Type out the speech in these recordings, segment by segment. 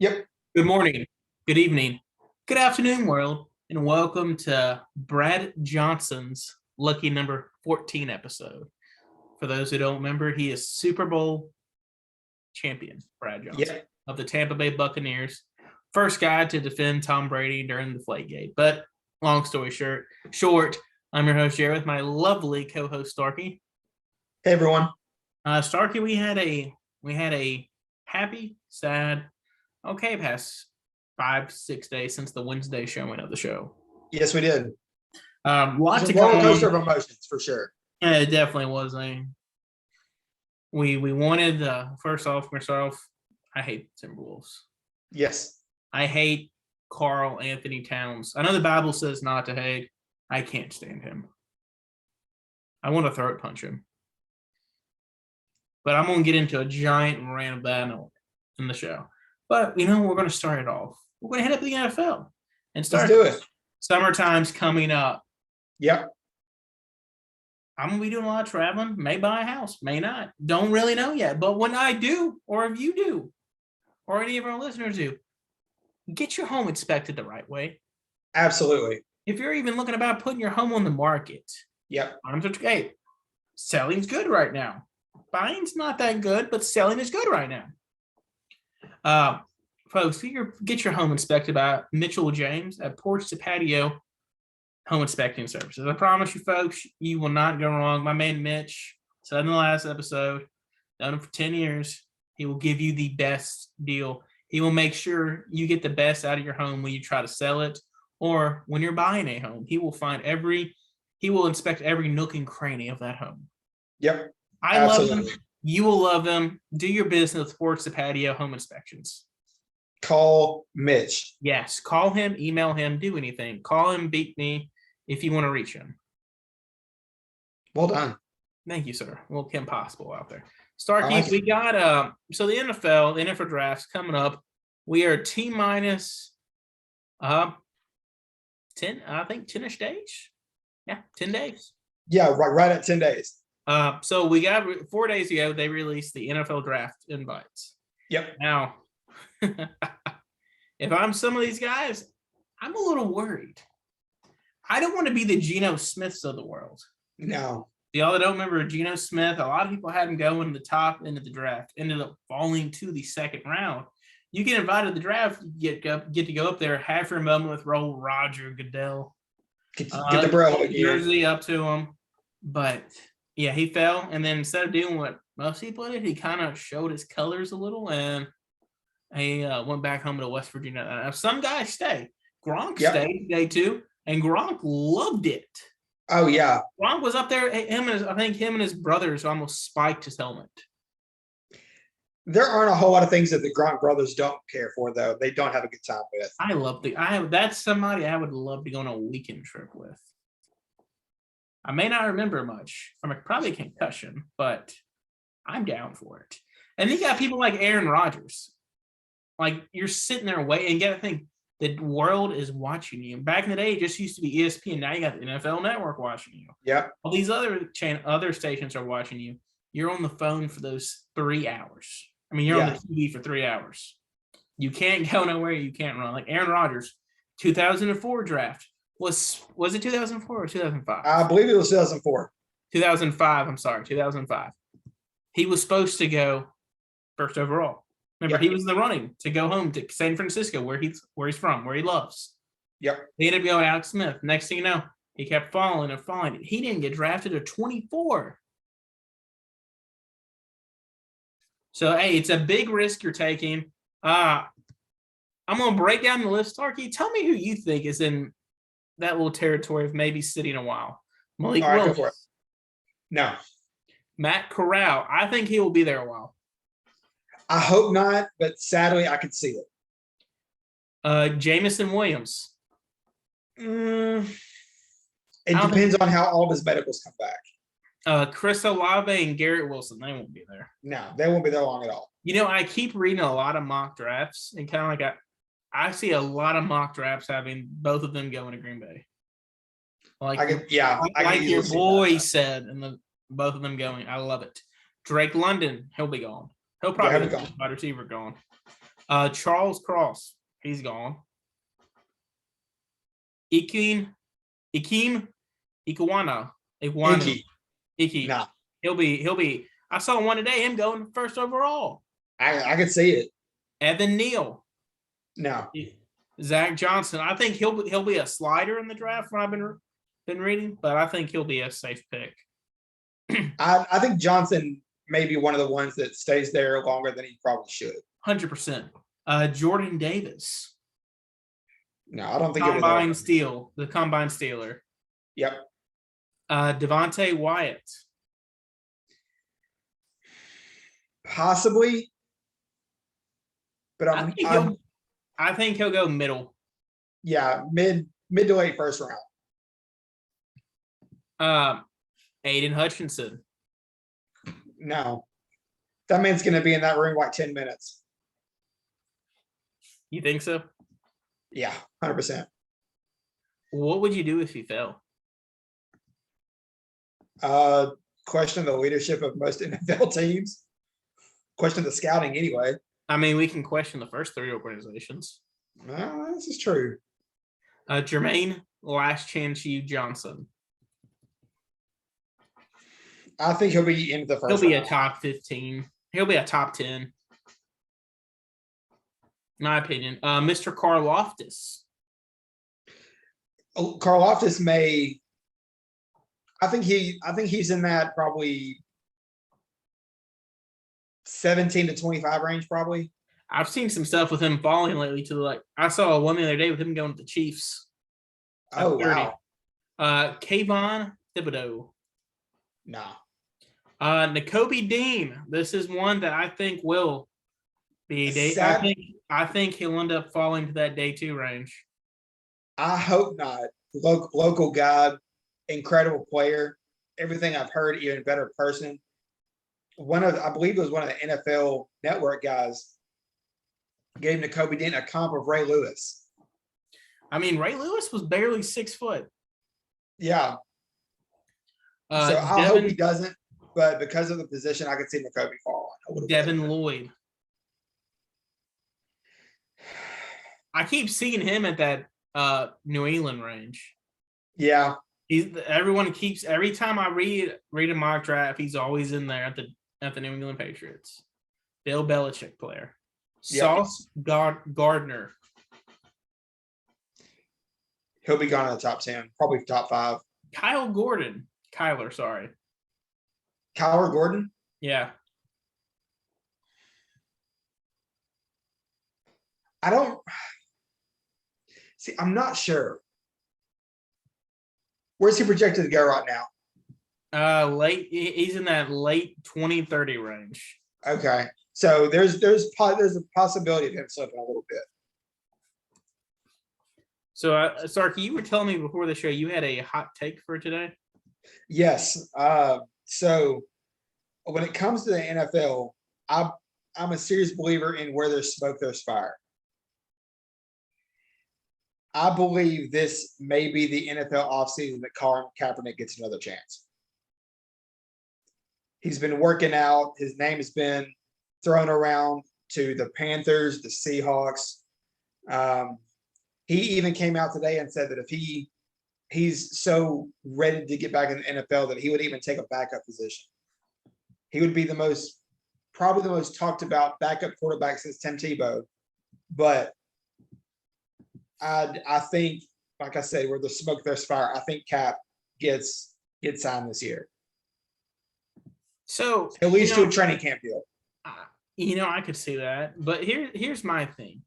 Yep. Good morning, good evening, good afternoon, world, and welcome to Brad Johnson's lucky number 14 episode. For those who don't remember, he is Super Bowl champion, Brad Johnson Yep. of the Tampa Bay Buccaneers. First guy to defend Tom Brady during the Deflategate. But long story short, I'm your host, Jared, with my lovely co-host, Starkey. Hey, everyone. Starkey, we had a happy, sad, okay past 5-6 days since the Wednesday showing of the show. Yes, we did. Lots It's of a roller coaster of emotions for sure. Yeah, it definitely was. We wanted first off, I hate Timberwolves. Yes. I hate Karl Anthony Towns. I know the Bible says not to hate. I can't stand him. I want to throat punch him. But I'm going to get into a giant rant of that in the show. But, we're going to start it off. We're going to head up to the NFL and start. Let's do it. Summertime's coming up. Yep. I'm going to be doing a lot of traveling. May buy a house, may not. Don't really know yet. But when I do, or if you do, or any of our listeners do, get your home inspected the right way. Absolutely. If you're even looking about putting your home on the market. Yep. Hey, selling's good right now. Buying's not that good, but selling is good right now. Folks, get your home inspected by Mitchell James at Porch to Patio Home Inspecting Services. I promise you, folks, you will not go wrong. My man Mitch said in the last episode, done it for 10 years. He will give you the best deal. He will make sure you get the best out of your home when you try to sell it or when you're buying a home. He will inspect every nook and cranny of that home. Yep. I love them. You will love them. Do your business with Porch to Patio Home Inspections. Call Mitch. Yes. Call him, email him, do anything. Call him, beat me if you want to reach him. Well done. Thank you, sir. Well, Kim Possible out there. Starkey, we got so the NFL draft's coming up. We are T-minus 10, I think 10-ish days. Yeah, 10 days. Yeah, right at 10 days. So we got 4 days ago, they released the NFL draft invites. Yep. Now, if I'm some of these guys, I'm a little worried. I don't want to be the Geno Smiths of the world. No. Y'all that don't remember Geno Smith, a lot of people had him going to the top end of the draft, ended up falling to the second round. You get invited to the draft, you get to go up there, have your moment with Roger Goodell. Get the bro jersey up to him. But yeah, he fell, and then instead of doing what most people did, he kind of showed his colors a little, and he went back home to West Virginia. Now, some guys stay. Gronk stayed day 2, and Gronk loved it. Oh, yeah. Gronk was up there. I think him and his brothers almost spiked his helmet. There aren't a whole lot of things that the Gronk brothers don't care for, though. They don't have a good time with. That's somebody I would love to go on a weekend trip with. I may not remember much from probably a concussion, but I'm down for it. And you got people like Aaron Rodgers. Like, you're sitting there waiting, and you got to think the world is watching you. Back in the day, it just used to be ESPN. Now you got the NFL Network watching you. Yep. All these other stations are watching you. You're on the phone for those 3 hours. I mean, you're on the TV for 3 hours. You can't go nowhere. You can't run. Like Aaron Rodgers, 2004 draft. Was it 2004 or 2005? I believe it was 2004. 2005. I'm sorry, 2005. He was supposed to go first overall. Remember, he was in the running to go home to San Francisco, where he's from, where he loves. Yep. He ended up going Alex Smith. Next thing you know, he kept falling and falling. He didn't get drafted at 24. So, hey, it's a big risk you're taking. I'm going to break down the list. Starkey, tell me who you think is in that little territory of maybe sitting a while. Malik Willis. Go for it. No. Matt Corral. I think he will be there a while. I hope not, but sadly, I could see it. Jamison Williams. It depends on how all of his medicals come back. Chris Olave and Garrett Wilson. They won't be there. No, they won't be there long at all. I keep reading a lot of mock drafts, and kind of like I see a lot of mock drafts having both of them going to Green Bay. Like your boy said, and both of them going. I love it. Drake London, he'll be gone. He'll probably be wide receiver gone. Charles Cross, he's gone. Ikim Iguana. Iki. Nah, He'll be. I saw one today. Him going first overall. I can see it. Evan Neal. No, Zach Johnson. I think he'll be a slider in the draft when I've been reading, but I think he'll be a safe pick. I think Johnson may be one of the ones that stays there longer than he probably should. 100%. Jordan Davis. No, I don't think the combine stealer. Yep. Devontae Wyatt. Possibly, but I think he'll go middle. Yeah, mid to late first round. Aiden Hutchinson. No, that man's going to be in that room like 10 minutes. You think so? Yeah, 100%. What would you do if he fell? Question the leadership of most NFL teams. Question the scouting anyway. I mean, we can question the first 3 organizations. This is true. Jermaine Last Chance You Johnson. I think he'll be in the first. He'll be a top 15. He'll be a top 10. My opinion. Mr. Karloftis. Karloftis may. I think he's in that probably 17 to 25 range, probably. I've seen some stuff with him falling lately to I saw one the other day with him going to the Chiefs. Oh, wow. Kayvon Thibodeau. No. Nakobe Dean. This is one that I think will be I think he'll end up falling to that day 2 range. I hope not. Local guy, incredible player. Everything I've heard, even better person. I believe it was one of the NFL Network guys gave Nakobe Dean a comp of Ray Lewis. I mean, Ray Lewis was barely 6 foot. Yeah. So I hope he doesn't, but because of the position, I could see Nakobe falling. Devin Lloyd. I keep seeing him at that New England range. Yeah. Every time I read a mock draft, he's always in there at the New England Patriots. Bill Belichick player. Yep. Sauce Gardner. He'll be gone in the top 10, probably top 5. Kyler Gordon. Kyler Gordon? Yeah. I'm not sure. Where's he projected to go right now? He's in that late 2030 range. Okay. So there's a possibility of him slipping a little bit. So, Starkey, you were telling me before the show you had a hot take for today? Yes. So when it comes to the NFL, I'm a serious believer in where there's smoke, there's fire. I believe this may be the NFL offseason that Colin Kaepernick gets another chance. He's been working out. His name has been thrown around to the Panthers, the Seahawks. He even came out today and said that if he's so ready to get back in the NFL that he would even take a backup position. He would be probably the most talked about backup quarterback since Tim Tebow. But I think, like I said, where the smoke, there's fire. I think Cap gets signed this year. So at least to a training camp deal. I could see that. But here's my thing.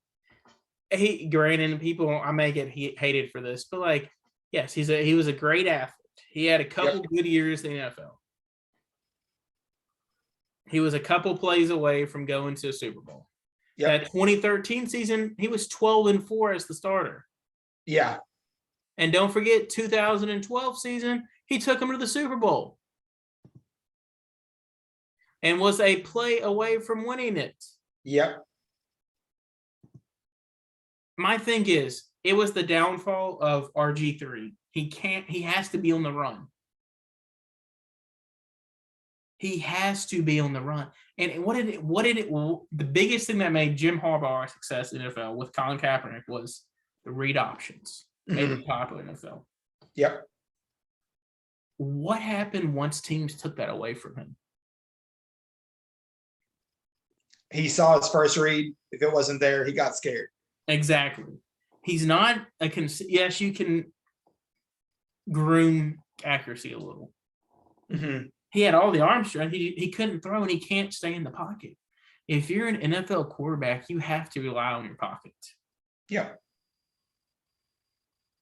Granted, people, I may get hated for this, but yes, he was a great athlete. He had a couple good years in the NFL. He was a couple plays away from going to a Super Bowl. That 2013 season, he was 12-4 as the starter. Yeah. And don't forget, 2012 season, he took him to the Super Bowl. And was a play away from winning it. Yep. My thing is, it was the downfall of RG3. He has to be on the run. He has to be on the run. And the biggest thing that made Jim Harbaugh a success in the NFL with Colin Kaepernick was the read options. Made it popular in the NFL. Yep. What happened once teams took that away from him? He saw his first read. If it wasn't there, he got scared. Exactly. He's not yes, you can groom accuracy a little. Mm-hmm. He had all the arm strength. He couldn't throw and he can't stay in the pocket. If you're an NFL quarterback, you have to rely on your pocket. Yep.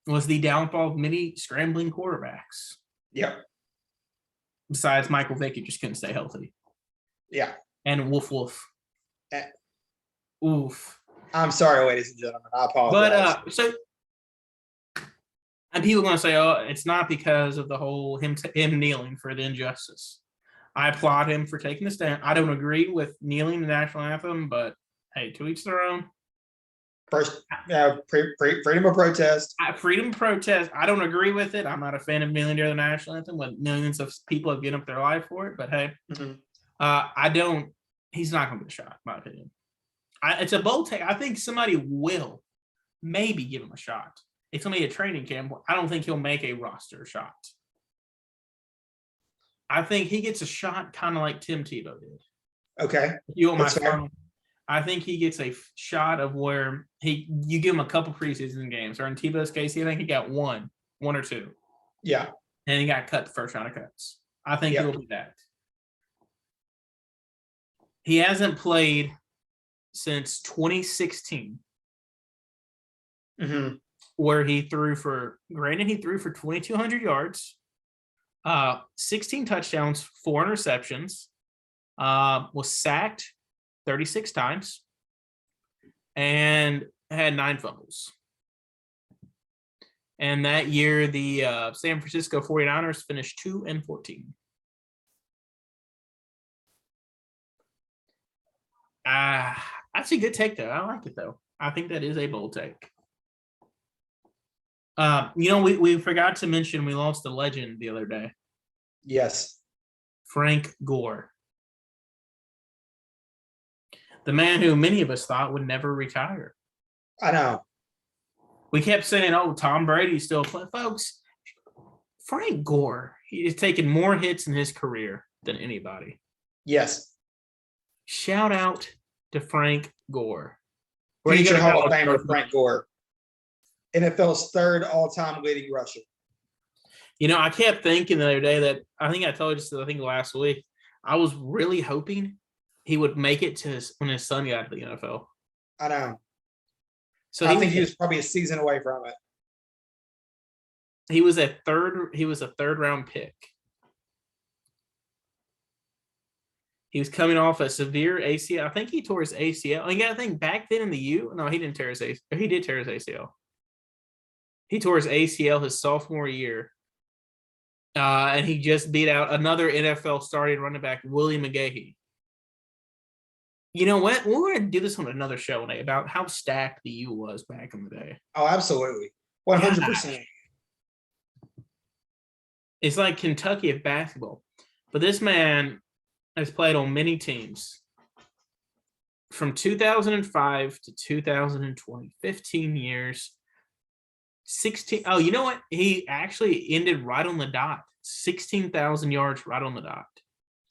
Was the downfall of many scrambling quarterbacks. Yep. Besides Michael Vick, who just couldn't stay healthy. Yeah. And Woof. Oof. I'm sorry, ladies and gentlemen. I apologize. But and people are going to say, "Oh, it's not because of the whole him kneeling for the injustice." I applaud him for taking the stand. I don't agree with kneeling the national anthem, but hey, to each their own. First, freedom of protest. Freedom of protest. I don't agree with it. I'm not a fan of kneeling during the national anthem when millions of people have given up their life for it. But hey, I don't. He's not going to get a shot, in my opinion. It's a bold take. I think somebody will maybe give him a shot. It's going to be a training camp. I don't think he'll make a roster shot. I think he gets a shot kind of like Tim Tebow did. Okay. I think he gets a shot of where you give him a couple preseason games. Or in Tebow's case, I think he got one or two. Yeah. And he got cut the first round of cuts. I think he'll do that. He hasn't played since 2016. Mm-hmm. Where he threw for 2,200 yards, 16 touchdowns, 4 interceptions, was sacked 36 times, and had 9 fumbles. And that year, the San Francisco 49ers finished 2-14. That's a good take, though. I like it, though. I think that is a bold take. We forgot to mention we lost a legend the other day. Yes. Frank Gore. The man who many of us thought would never retire. I know. We kept saying, oh, Tom Brady's still playing. Folks, Frank Gore, he has taken more hits in his career than anybody. Yes. Shout out to Frank Gore. Future Hall of Famer Frank Gore. NFL's 3rd all-time leading rusher. I kept thinking the other day that I think I told you last week, I was really hoping he would make it to when his son got to the NFL. I know. So I think he was probably a season away from it. He was a 3rd round pick. He was coming off a severe ACL. I think he tore his ACL. And you got to think back then in the U. No, he didn't tear his ACL. He did tear his ACL. He tore his ACL his sophomore year. And he just beat out another NFL starting running back, Willie McGahee. You know what? We're going to do this on another show today about how stacked the U was back in the day. Oh, absolutely. 100%. It's like Kentucky of basketball. But this man has played on many teams. From 2005 to 2020, 15 years. 16. Oh, you know what? He actually ended right on the dot. 16,000 yards right on the dot.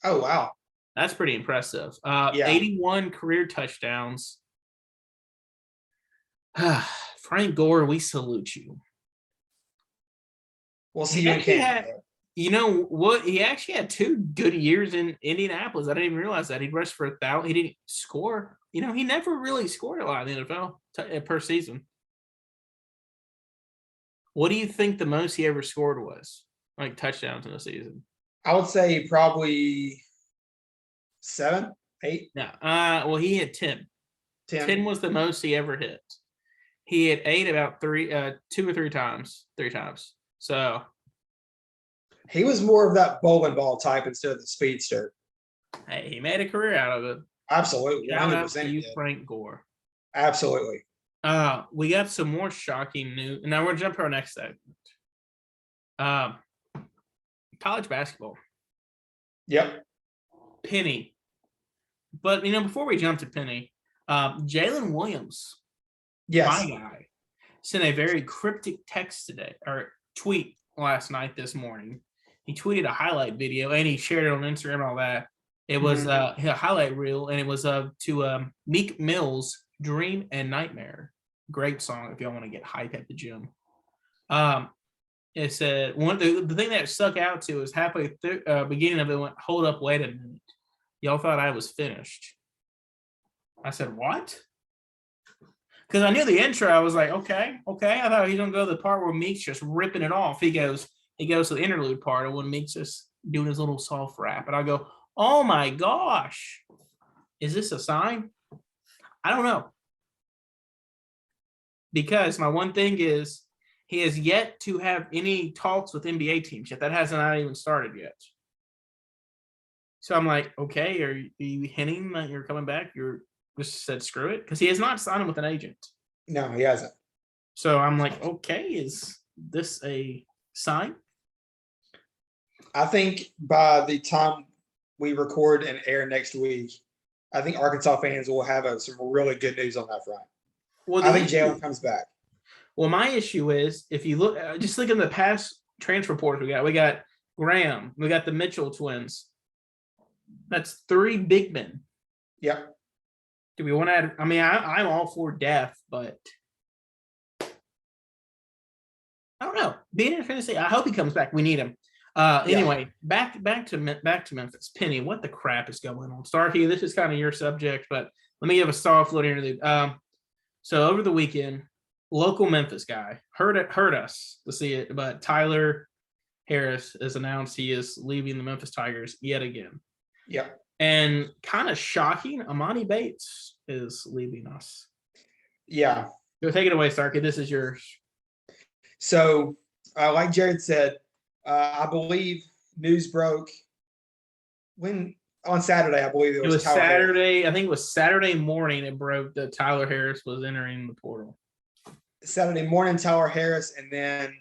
Oh, wow. That's pretty impressive. 81 career touchdowns. Frank Gore, we salute you. We'll see you in camp. You know what? He actually had 2 good years in Indianapolis. I didn't even realize that. He rushed for 1,000. He didn't score. He never really scored a lot in the NFL per season. What do you think the most he ever scored was? Like touchdowns in a season? I would say probably 7, 8. No. Well, he had 10. 10 was the most he ever hit. He had 8 about 2 or 3 times. 3 times. So he was more of that bowling ball type instead of the speedster. Hey, he made a career out of it. Absolutely. Shout out to you, Frank Gore. Absolutely. We got some more shocking news. Now we're gonna jump to our next segment. College basketball. Yep. Penny. But, before we jump to Penny, Jalen Williams, Yes. my guy, sent a very cryptic text today, or tweet last night, this morning. He tweeted a highlight video, and he shared it on Instagram and all that. It was a highlight reel, and it was to Meek Mill's Dream and Nightmare. Great song if y'all want to get hype at the gym. It said, the thing that stuck out to is halfway through, beginning of it went, hold up, wait a minute. Y'all thought I was finished. I said, what? Because I knew the intro. I was like, okay. I thought he's going to go to the part where Meek's just ripping it off. He goes to the interlude part of when Meek's just doing his little soft rap. And I go, oh my gosh. Is this a sign? I don't know. Because my one thing is he has yet to have any talks with NBA teams yet. That hasn't even started yet. So I'm like, okay, are you hinting that you're coming back? You're just said screw it? Because he has not signed him with an agent. No, he hasn't. So I'm like, okay, is this a sign? I think by the time we record and air next week, I think Arkansas fans will have some really good news on that front. Well, I think Jalen comes back. Well, my issue is if you look, just look in the past transfer reports we got Graham, we got the Mitchell twins. That's 3 big men. Yep. Do we want to add? I mean, I'm all for depth, but I don't know. Being in Tennessee, I hope he comes back. We need him. Anyway, back to Memphis. Penny, what the crap is going on? Starkey, this is kind of your subject, but let me give a soft little interlude. So over the weekend, local Memphis guy hurt us to see it, but Tyler Harris has announced he is leaving the Memphis Tigers yet again. Yep. And kind of shocking, Amani Bates is leaving us. Yeah. Go take it away, Starkey. This is yours. So, like Jared said, I believe news broke on Saturday. I believe it was Tyler Saturday. Harris. I think it was Saturday morning. It broke that Tyler Harris was entering the portal. Saturday morning, Tyler Harris, and then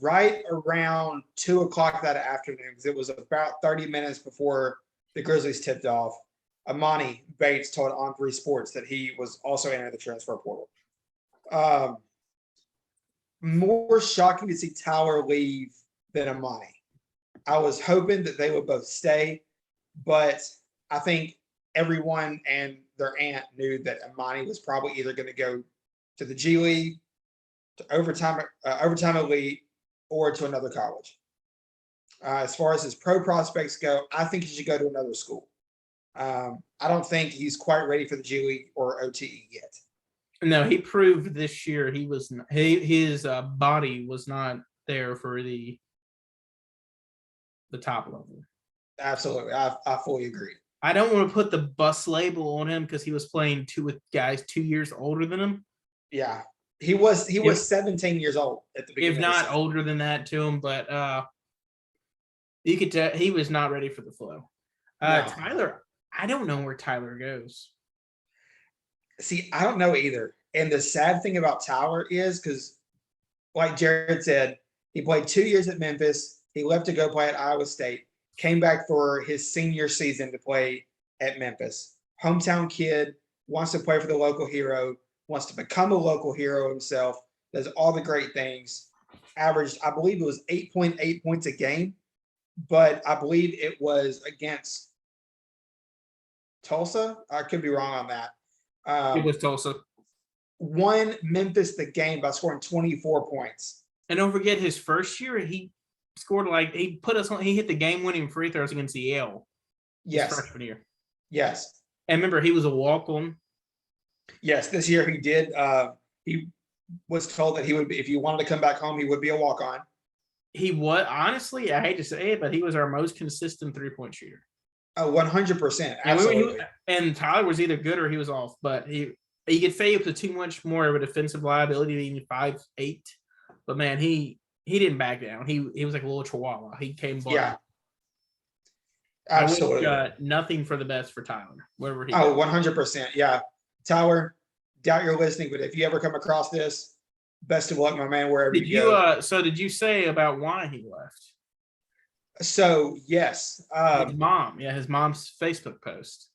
right around 2:00 that afternoon, because it was about 30 minutes before the Grizzlies tipped off, Amani Bates told On3 Sports that he was also entering the transfer portal. More shocking to see Tyler leave than Amani. I was hoping that they would both stay, but I think everyone and their aunt knew that Amani was probably either going to go to the G League, to overtime elite, or to another college. As far as his pro prospects go, I think he should go to another school. I don't think he's quite ready for the G League or OTE yet. No, he proved this year he was. His body was not there for the top level. Absolutely, I fully agree. I don't want to put the bus label on him because he was playing with guys 2 years older than him. Yeah, he was 17 years old at the beginning. If not older than that to him, but you could tell he was not ready for the flow. No. Tyler, I don't know where Tyler goes. See, I don't know either. And the sad thing about Tyler is because, like Jared said, he played 2 years at Memphis. He left to go play at Iowa State, came back for his senior season to play at Memphis. Hometown kid, wants to play for the local hero, wants to become a local hero himself, does all the great things. Averaged, I believe it was 8.8 points a game, but I believe it was against Tulsa. I could be wrong on that. It was Tulsa. Won Memphis the game by scoring 24 points. And don't forget his first year, he scored he hit the game-winning free throws against Yale. Yes. His freshman year. Yes. And remember, he was a walk-on. Yes, this year he did. He was told that he would be, if you wanted to come back home, he would be a walk-on. He was, honestly, I hate to say it, but he was our most consistent three-point shooter. 100%. Absolutely. And Tyler was either good or he was off, but you could say it was too much more of a defensive liability being 5'8". But man, he didn't back down. He was like a little chihuahua. He came by. Yeah. Absolutely. I wish, nothing for the best for Tyler, wherever he goes. 100%. Yeah. Tyler, doubt you're listening, but if you ever come across this, best of luck, my man, wherever you go. So did you say about why he left? So yes, His mom's Facebook post.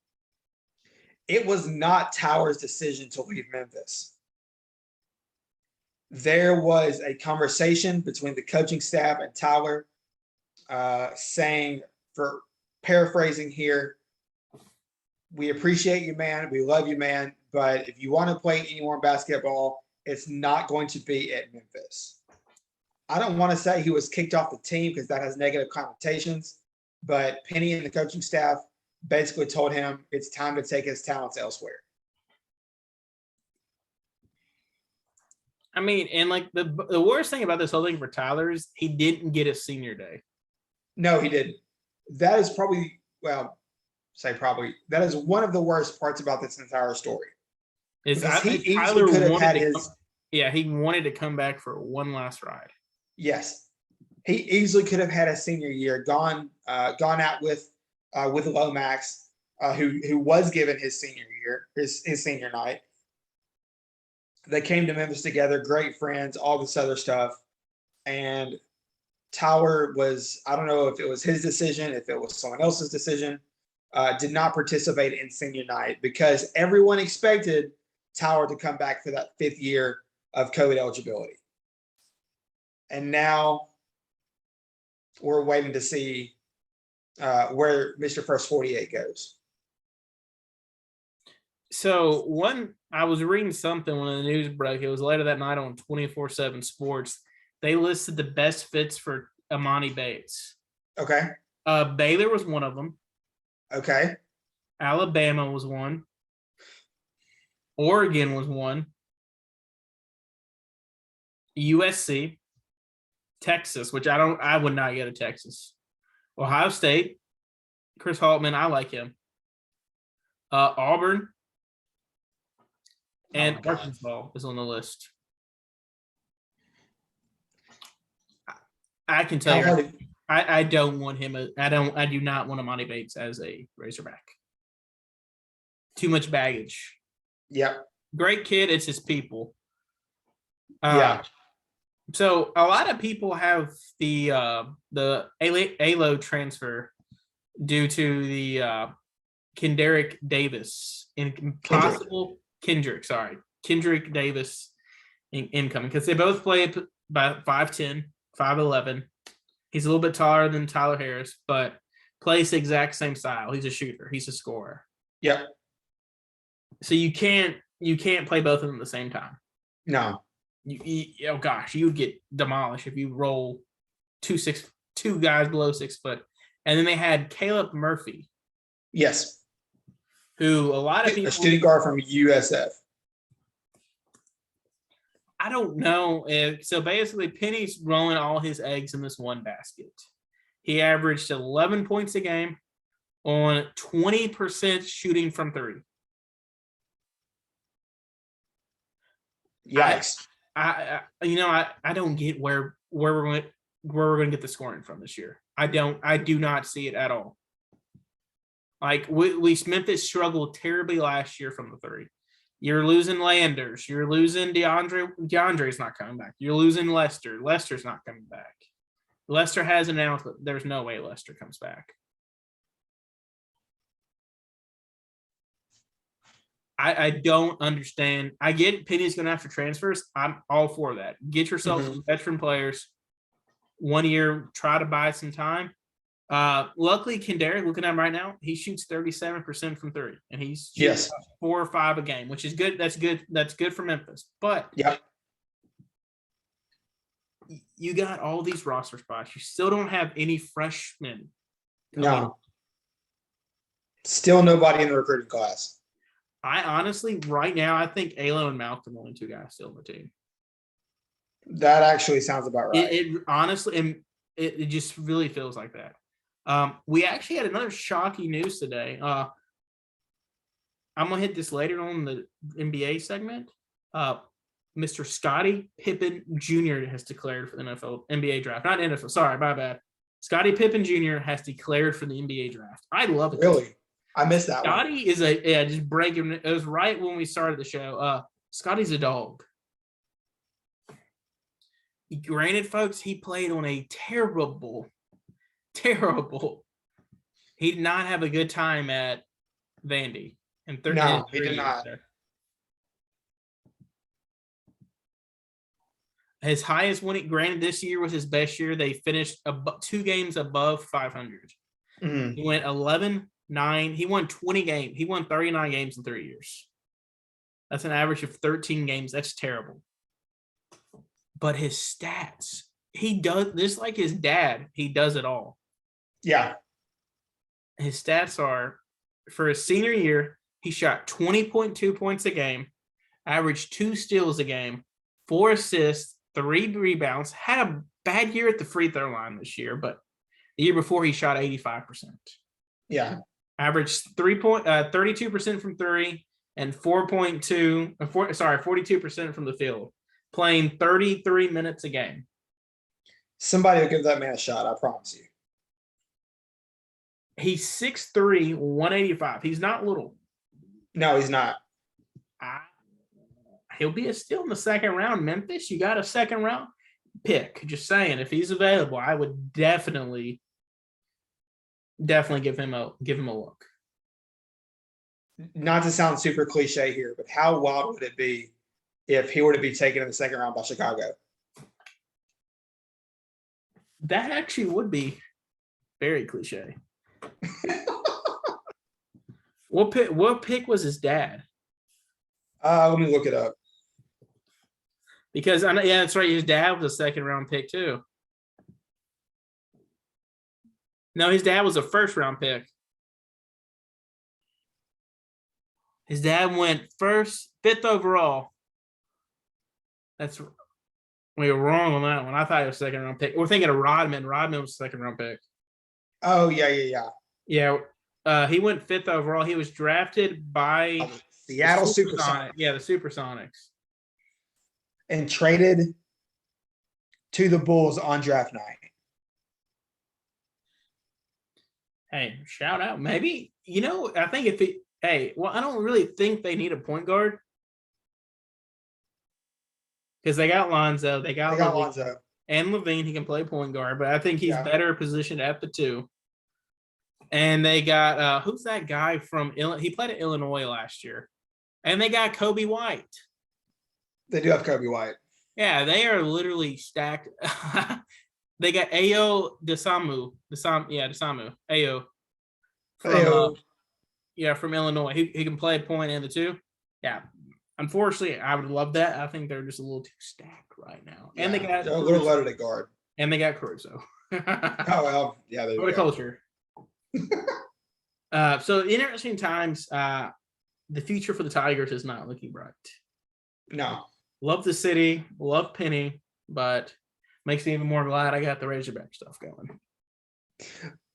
it was not Towers' decision to leave Memphis. There was a conversation between the coaching staff and Tyler, saying, for paraphrasing here, we appreciate you, man. We love you, man. But if you want to play any more basketball, it's not going to be at Memphis. I don't want to say he was kicked off the team because that has negative connotations, but Penny and the coaching staff basically told him it's time to take his talents elsewhere. I mean, and like the worst thing about this whole thing for Tyler is he didn't get a senior day. No, he didn't. That is probably, well, say probably, that is one of the worst parts about this entire story. Tyler could have had his. He wanted to come back for one last ride. Yes, he easily could have had a senior year, gone out with Lomax, who was given his senior year, his senior night. They came to Memphis together, great friends, all this other stuff. And Tyler was, I don't know if it was his decision, if it was someone else's decision, did not participate in senior night because everyone expected Tyler to come back for that 5th year of COVID eligibility. And now we're waiting to see where Mr. First 48 goes. So I was reading something when the news broke. It was later that night on 24/7 Sports. They listed the best fits for Amani Bates. Okay. Baylor was one of them. Okay. Alabama was one. Oregon was one. USC. Texas, which I would not go to Texas. Ohio State. Chris Holtman, I like him. Auburn. And Arkansas is on the list. I can tell you, I don't want him. I do not want Amani Bates as a Razorback. Too much baggage. Yep. Great kid. It's his people. Yeah. So a lot of people have the ALO transfer due to the Kendrick Davis Kendrick Davis incoming because they both play about 5'10", 5'11". He's a little bit taller than Tyler Harris, but plays the exact same style. He's a shooter. He's a scorer. Yep. So you can't play both of them at the same time. No. You would get demolished if you roll two guys below 6 foot. And then they had Caleb Murphy. Yes. Who a lot of people, a shooting guard from USF. I don't know. So basically, Penny's rolling all his eggs in this one basket. He averaged 11 points a game on 20% shooting from 3. Yikes. I don't get where we're going to get the scoring from this year. I do not see it at all. Like Memphis struggled terribly last year from the 3. You're losing Landers. You're losing DeAndre. DeAndre's not coming back. You're losing Lester. Lester's not coming back. Lester has announced that there's no way Lester comes back. I don't understand. I get Penny's going after transfers. I'm all for that. Get yourself some veteran players. 1 year, try to buy some time. Luckily, Kendrick, looking at him right now, he shoots 37% from 3, and he's 4 or 5 a game, which is good. That's good. That's good for Memphis. But you got all these roster spots. You still don't have any freshmen. No. Still nobody in the recruiting class. I honestly, right now, I think Alo and Malcolm are only 2 guys still on the team. That actually sounds about right. It honestly, it just really feels like that. We actually had another shocking news today. I'm gonna hit this later on the NBA segment. Mr. Scottie Pippen Jr. has declared for the NBA draft. Not NFL. Sorry, my bad. Scottie Pippen Jr. has declared for the NBA draft. I love it. Really? I missed that one. Scottie is just breaking. It was right when we started the show. Scottie's a dog. Granted, folks, he played on a terrible Terrible. He did not have a good time at Vandy. No, he did not. There. His highest winning, granted, this year was his best year. They finished 2 games above 500. Mm-hmm. He went 11-9. He won 20 games. He won 39 games in 3 years. That's an average of 13 games. That's terrible. But his stats, he does this like his dad. He does it all. Yeah. His stats are, for his senior year, he shot 20.2 points a game, averaged 2 steals a game, 4 assists, 3 rebounds, had a bad year at the free throw line this year, but the year before he shot 85%. Yeah. Averaged 32% from 3 and 42% from the field, playing 33 minutes a game. Somebody will give that man a shot, I promise you. He's 6'3", 185. He's not little. No, he's not. He'll be a steal in the second round. Memphis, you got a second round pick. Just saying, if he's available, I would definitely give him a look. Not to sound super cliche here, but how wild would it be if he were to be taken in the second round by Chicago? That actually would be very cliche. What pick was his dad? Let me look it up. Because that's right. His dad was a second round pick too. No, his dad was a first round pick. His dad went 5th overall. We were wrong on that one. I thought it was a second round pick. We're thinking of Rodman. Rodman was a second round pick. Oh, yeah. Yeah. He went 5th overall. He was drafted by Seattle Supersonics. Yeah, the Supersonics. And traded to the Bulls on draft night. Hey, shout out. Maybe, I think I don't really think they need a point guard. Because they got Lonzo. They got Lonzo. And Levine, he can play point guard, but I think he's better positioned at the 2. And they got who's that guy from he played at Illinois last year. And they got Kobe White. They do have Kobe White. Yeah, they are literally stacked. They got Ayo Desamu. Desamu. Ayo. From Illinois. He can play point and the 2. Yeah. Unfortunately, I would love that. I think they're just a little too stacked right now. Yeah, and they got a little loaded at guard. And they got Caruso. Oh well, yeah. What a culture. So interesting times. The future for the Tigers is not looking bright. No. Love the city, love Penny, but makes me even more glad I got the Razorback stuff going.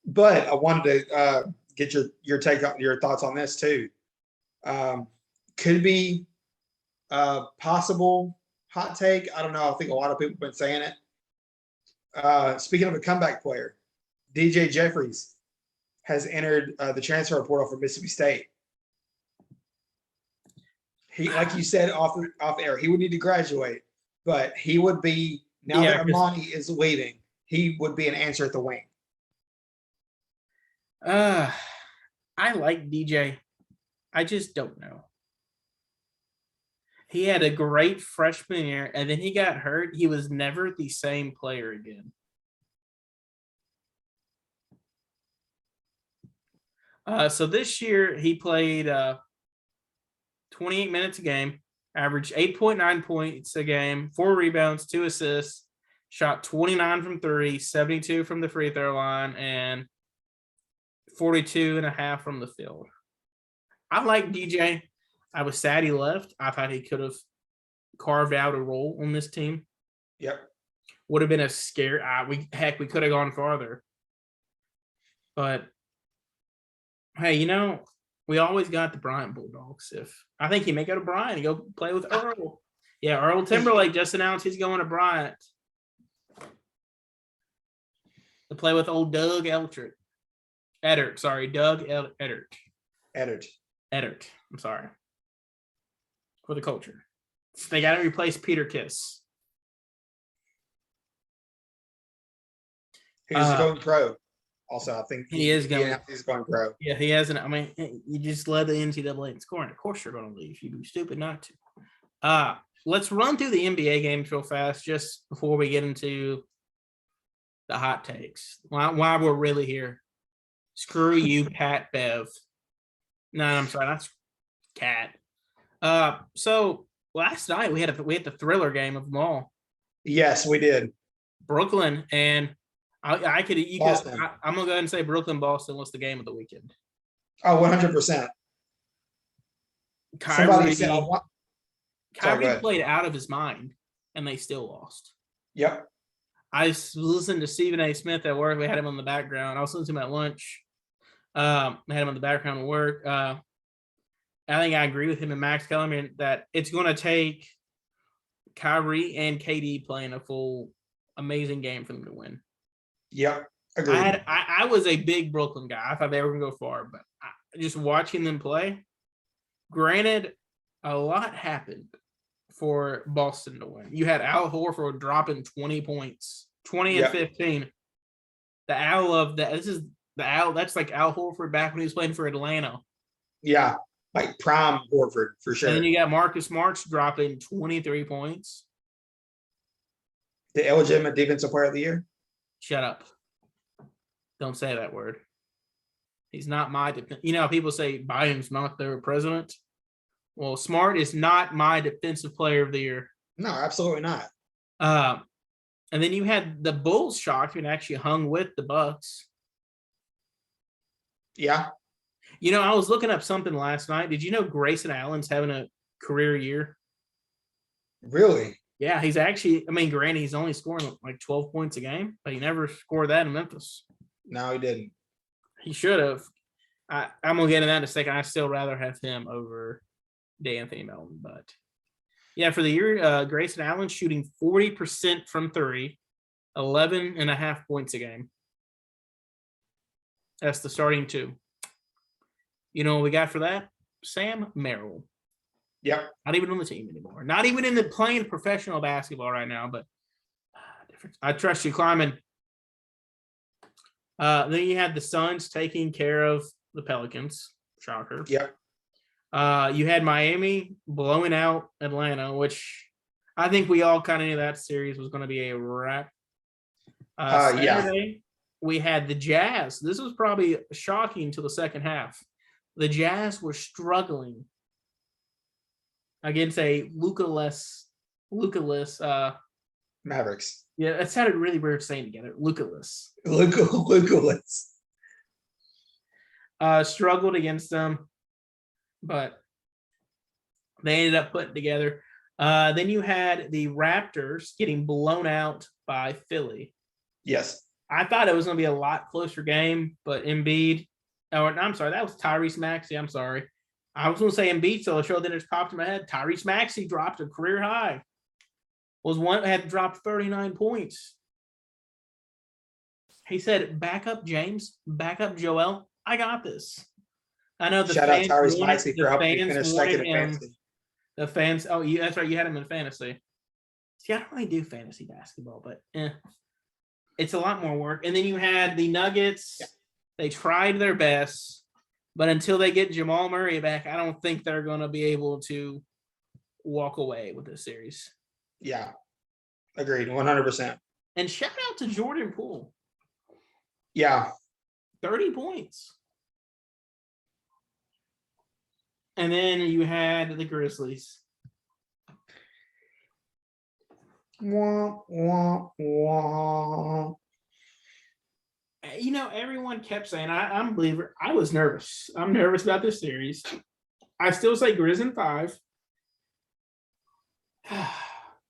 But I wanted to get your take on your thoughts on this too. Could be a possible hot take. I don't know. I think a lot of people have been saying it. Speaking of a comeback player, DJ Jeffries has entered the transfer portal for Mississippi State. He, like you said off air, he would need to graduate, but he would be, now that Amani is leaving, he would be an answer at the wing. I like DJ. I just don't know. He had a great freshman year, and then he got hurt. He was never the same player again. So this year he played 28 minutes a game, averaged 8.9 points a game, 4 rebounds, 2 assists, shot 29 from 3, 72 from the free throw line, and 42.5 from the field. I like DJ. I was sad he left. I thought he could have carved out a role on this team. Yep. Would have been a scare. We could have gone farther. But hey, we always got the Bryant Bulldogs. I think he may go to Bryant and go play with Earl. Yeah, Earl Timberlake just announced he's going to Bryant to play with old Doug Eldert. Doug Eddard. Eddard. I'm sorry. For the culture. They got to replace Peter Kiss. Who's going pro. Also, I think He is going. He's going pro. Yeah, he hasn't. I mean, you just led the NCAA in scoring. Of course, you're going to leave. You'd be stupid not to. Let's run through the NBA games real fast, just before we get into the hot takes. Why we're really here? Screw you, Pat Bev. No, I'm sorry, that's Cat. So last night we had the thriller game of them all. Yes, we did. Brooklyn and I'm gonna go ahead and say Brooklyn Boston was the game of the weekend. Oh, 100%. Kyrie Sorry, played out of his mind, and they still lost. Yep. I listened to Stephen A. Smith at work. We had him on the background. I was listening to him at lunch. I had him on the background at work. I think I agree with him and Max Kellerman that it's going to take Kyrie and KD playing a full amazing game for them to win. Yep. Agreed. I was a big Brooklyn guy. I thought they were going to go far, but just watching them play, granted, a lot happened for Boston to win. You had Al Horford dropping 20 points, 20 and 15. The Al of that. This is the Al. That's like Al Horford back when he was playing for Atlanta. Yeah, like prime Horford for sure. And then you got Marcus Smart dropping 23 points. The illegitimate defensive player of the year. Shut up. Don't say that word. He's not my defense. You know how people say Biden's not their president? Well, Smart is not my defensive player of the year. No, absolutely not. And then you had the Bulls shocked and actually hung with the Bucks. Yeah. You know, I was looking up something last night. Did you know Grayson Allen's having a career year? Really? Yeah, he's actually, I mean, granted, he's only scoring like 12 points a game, but he never scored that in Memphis. No, he didn't. He should have. I'm going to get into that in a second. I still rather have him over D'Anthony Melton. But, yeah, for the year, Grayson Allen shooting 40% from three, 11.5 points a game. That's the starting two. You know what we got for that? Sam Merrill. Yep. Not even on the team anymore. Not even in the playing professional basketball right now, but different. I trust you, Kleiman. Then you had the Suns taking care of the Pelicans. Shocker. Yep. You had Miami blowing out Atlanta, which I think we all kind of knew that series was going to be a wrap. Saturday, we had the Jazz. This was probably shocking to the second half. The Jazz were struggling against a Luka-less Mavericks. Yeah, it sounded really weird saying together. Luka-less. Luka-less. Struggled against them, but they ended up putting together. Then you had the Raptors getting blown out by Philly. Yes. I thought it was going to be a lot closer game, but Embiid, I'm sorry, that was Tyrese Maxey. I'm sorry. I was going to say Embiid, so the show then just popped in my head. Tyrese Maxey dropped a career high. Had dropped 39 points. He said, back up, James. Back up, Joel. I got this. I know the Shout fans out Tyrese Maxey for helping me finish second in fantasy. The fans, that's right, you had him in fantasy. See, I don't really do fantasy basketball, but it's a lot more work. And then you had the Nuggets. Yeah. They tried their best, but until they get Jamal Murray back, I don't think they're going to be able to walk away with this series. Yeah, agreed, 100%. And shout out to Jordan Poole. Yeah. 30 points. And then you had the Grizzlies. Wah, wah, wah. You know, everyone kept saying, I'm a believer. I was nervous. I'm nervous about this series. I still say Grizz in 5.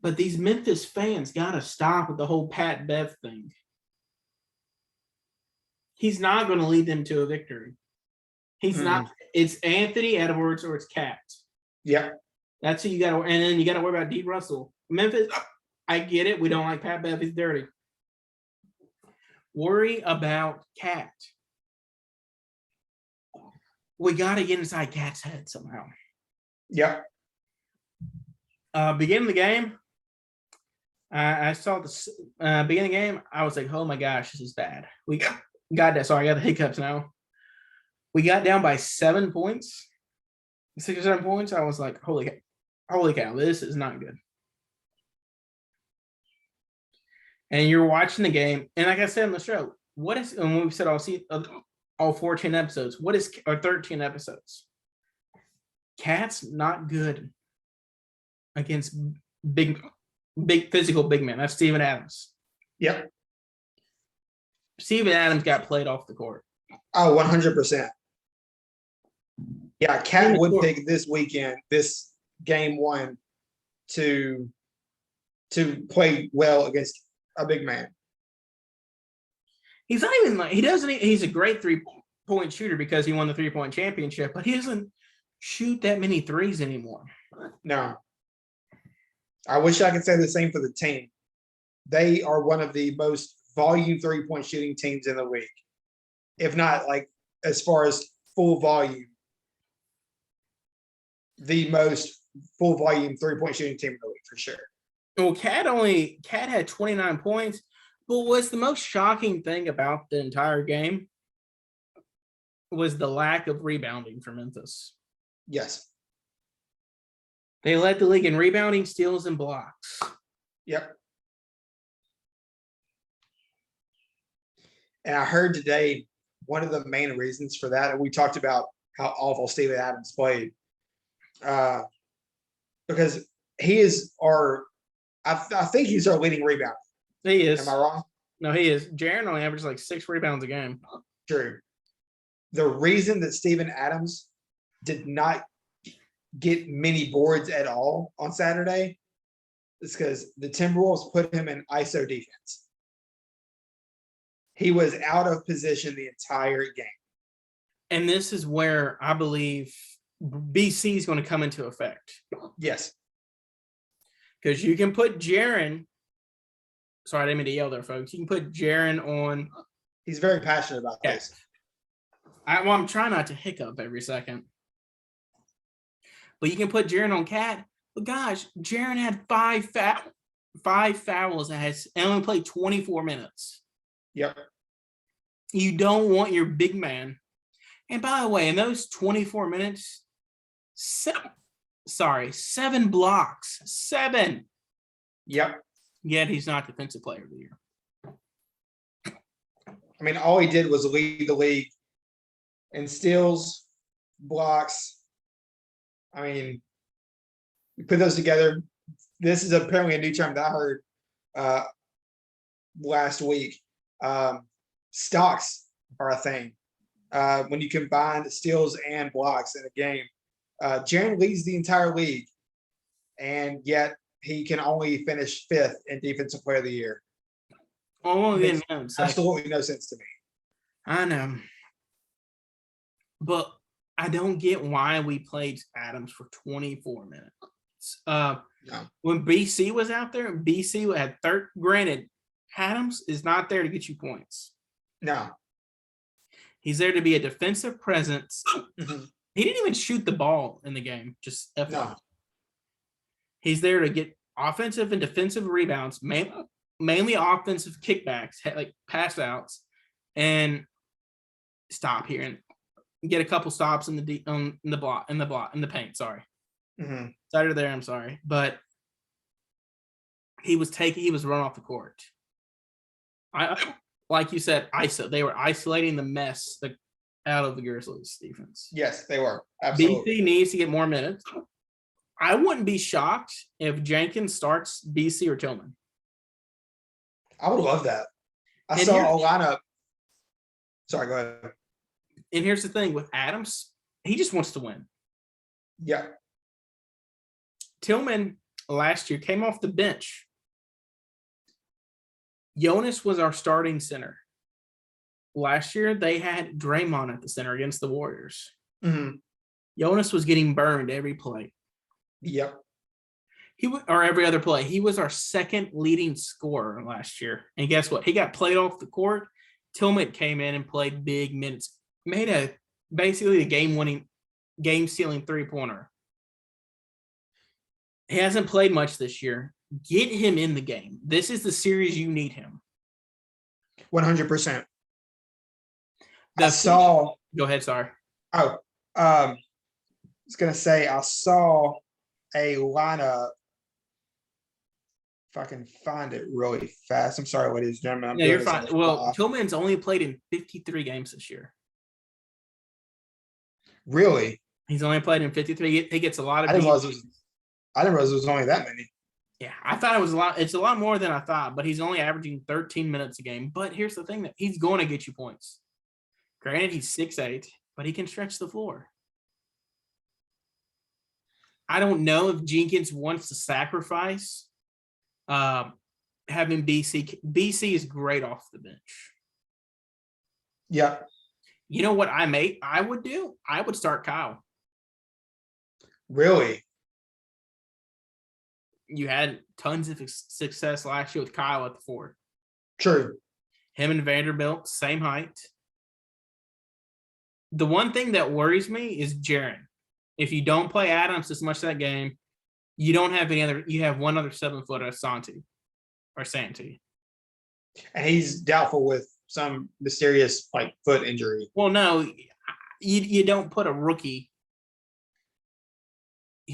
But these Memphis fans got to stop with the whole Pat Bev thing. He's not going to lead them to a victory. He's not. It's Anthony Edwards or it's Cat. Yeah. That's who you got to. And then you got to worry about D. Russell. Memphis, I get it. We don't like Pat Bev. He's dirty. Worry about Cat. We got to get inside Cat's head somehow. Yeah. Beginning of the game, I saw the beginning of the game. I was like, "Oh my gosh, this is bad." got that. Sorry, I got the hiccups now. We got down by 7 points, 6 or 7 points. I was like, holy cow, this is not good. And you're watching the game, and like I said on the show, and we've said all 14 episodes, or 13 episodes. Cat's not good against big physical big men. That's Steven Adams. Yep. Steven Adams got played off the court. Oh, 100%. Yeah, Cat would pick this game one, to play well against a big man. He's not even like he's a great 3-point shooter because he won the 3-point championship, but he doesn't shoot that many threes anymore. No. I wish I could say the same for the team. They are one of the most volume 3-point shooting teams in the league. If not, like, as far as full volume, the most full volume 3-point shooting team in the league for sure. Well, Cat had 29 points, but what's the most shocking thing about the entire game was the lack of rebounding for Memphis. Yes. They led the league in rebounding, steals, and blocks. Yep. And I heard today one of the main reasons for that, and we talked about how awful Steven Adams played, because he is I think he's our leading rebounder. He is. Am I wrong? No, he is. Jaren only averages like 6 rebounds a game. True. The reason that Steven Adams did not get many boards at all on Saturday is because the Timberwolves put him in ISO defense. He was out of position the entire game. And this is where I believe BC is going to come into effect. Yes. Because you can put Jaren. Sorry, I didn't mean to yell there, folks. You can put Jaren on. He's very passionate about this. I'm trying not to hiccup every second. But you can put Jaren on Cat. But gosh, Jaren had 5 fouls and only played 24 minutes. Yep. You don't want your big man. And by the way, in those 24 minutes, 7 blocks. 7. Yep. Yet he's not Defensive Player of the Year. I mean, all he did was lead the league in steals, blocks. I mean, you put those together. This is apparently a new term that I heard last week. Stocks are a thing. When you combine the steals and blocks in a game, Jaren leads the entire league, and yet he can only finish 5th in Defensive Player of the Year. Makes absolutely no sense to me. I know. But I don't get why we played Adams for 24 minutes. No. When BC was out there, BC had granted, Adams is not there to get you points. No. He's there to be a defensive presence. Mm-hmm. He didn't even shoot the ball in the game. Just FYI. No. He's there to get offensive and defensive rebounds, mainly offensive kickbacks, like pass outs, and stop here and get a couple stops in the paint. Sorry, side of there. I'm sorry, but he was run off the court. Like you said, they were isolating the mess out of the Grizzlies defense. Yes, they were. Absolutely. BC needs to get more minutes. I wouldn't be shocked if Jenkins starts BC or Tillman. I would love that. I saw a lineup. Sorry, go ahead. And here's the thing with Adams, he just wants to win. Yeah. Tillman last year came off the bench. Jonas was our starting center. Last year, they had Draymond at the center against the Warriors. Mm-hmm. Jonas was getting burned every play. Yep. Or every other play. He was our second leading scorer last year. And guess what? He got played off the court. Tillman came in and played big minutes. Made basically a game-stealing 3-pointer. He hasn't played much this year. Get him in the game. This is the series you need him. 100%. I saw. Go ahead, sorry. I was gonna say I saw a lineup. If I can find it really fast. I'm sorry, ladies and gentlemen. No, you're fine. Well, Tillman's only played in 53 games this year. Really? He's only played in 53. He gets a lot of. I didn't realize it was only that many. Yeah, I thought it was a lot. It's a lot more than I thought, but he's only averaging 13 minutes a game. But here's the thing: that he's going to get you points. Granted, he's 6'8", but he can stretch the floor. I don't know if Jenkins wants to sacrifice having BC. BC is great off the bench. Yep. You know what I would do? I would start Kyle. Really? You had tons of success last year with Kyle at the 4. True. Him and Vanderbilt, same height. The one thing that worries me is Jaren. If you don't play Adams as much that game, you don't have any other. You have one other 7-footer, Santi. And he's doubtful with some mysterious foot injury. Well, no, you don't put a rookie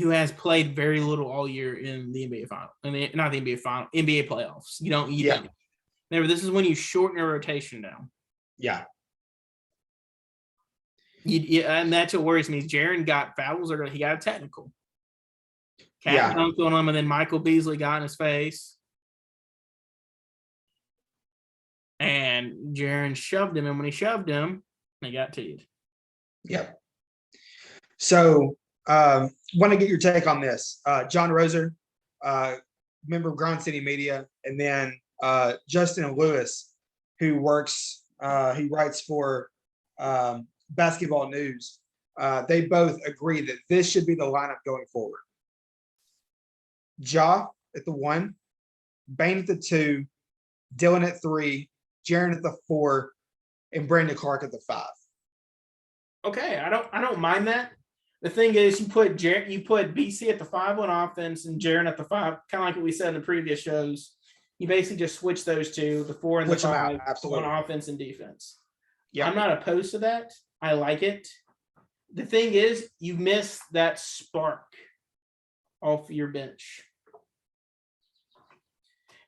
who has played very little all year in the NBA final. I mean, not the NBA final, NBA playoffs. You don't. Remember, this is when you shorten your rotation down. Yeah. And that's what worries me. Jaren got fouls or he got a technical. Cat dunked on him, and then Michael Beasley got in his face. And Jaren shoved him, and when he shoved him, they got teed. Yep. So, want to get your take on this. John Roser, member of Ground City Media, and then Justin Lewis, who he writes for Basketball News. They both agree that this should be the lineup going forward. Ja at the 1, Bane at the 2, Dylan at 3, Jaren at the 4, and Brandon Clark at the 5. Okay, I don't mind that. The thing is, you put BC at the 5 on offense and Jaren at the 5, kind of like what we said in the previous shows. You basically just switch those two, the 4 and the 5, on offense and defense. Yeah, I'm not opposed to that. I like it. The thing is, you miss that spark off your bench.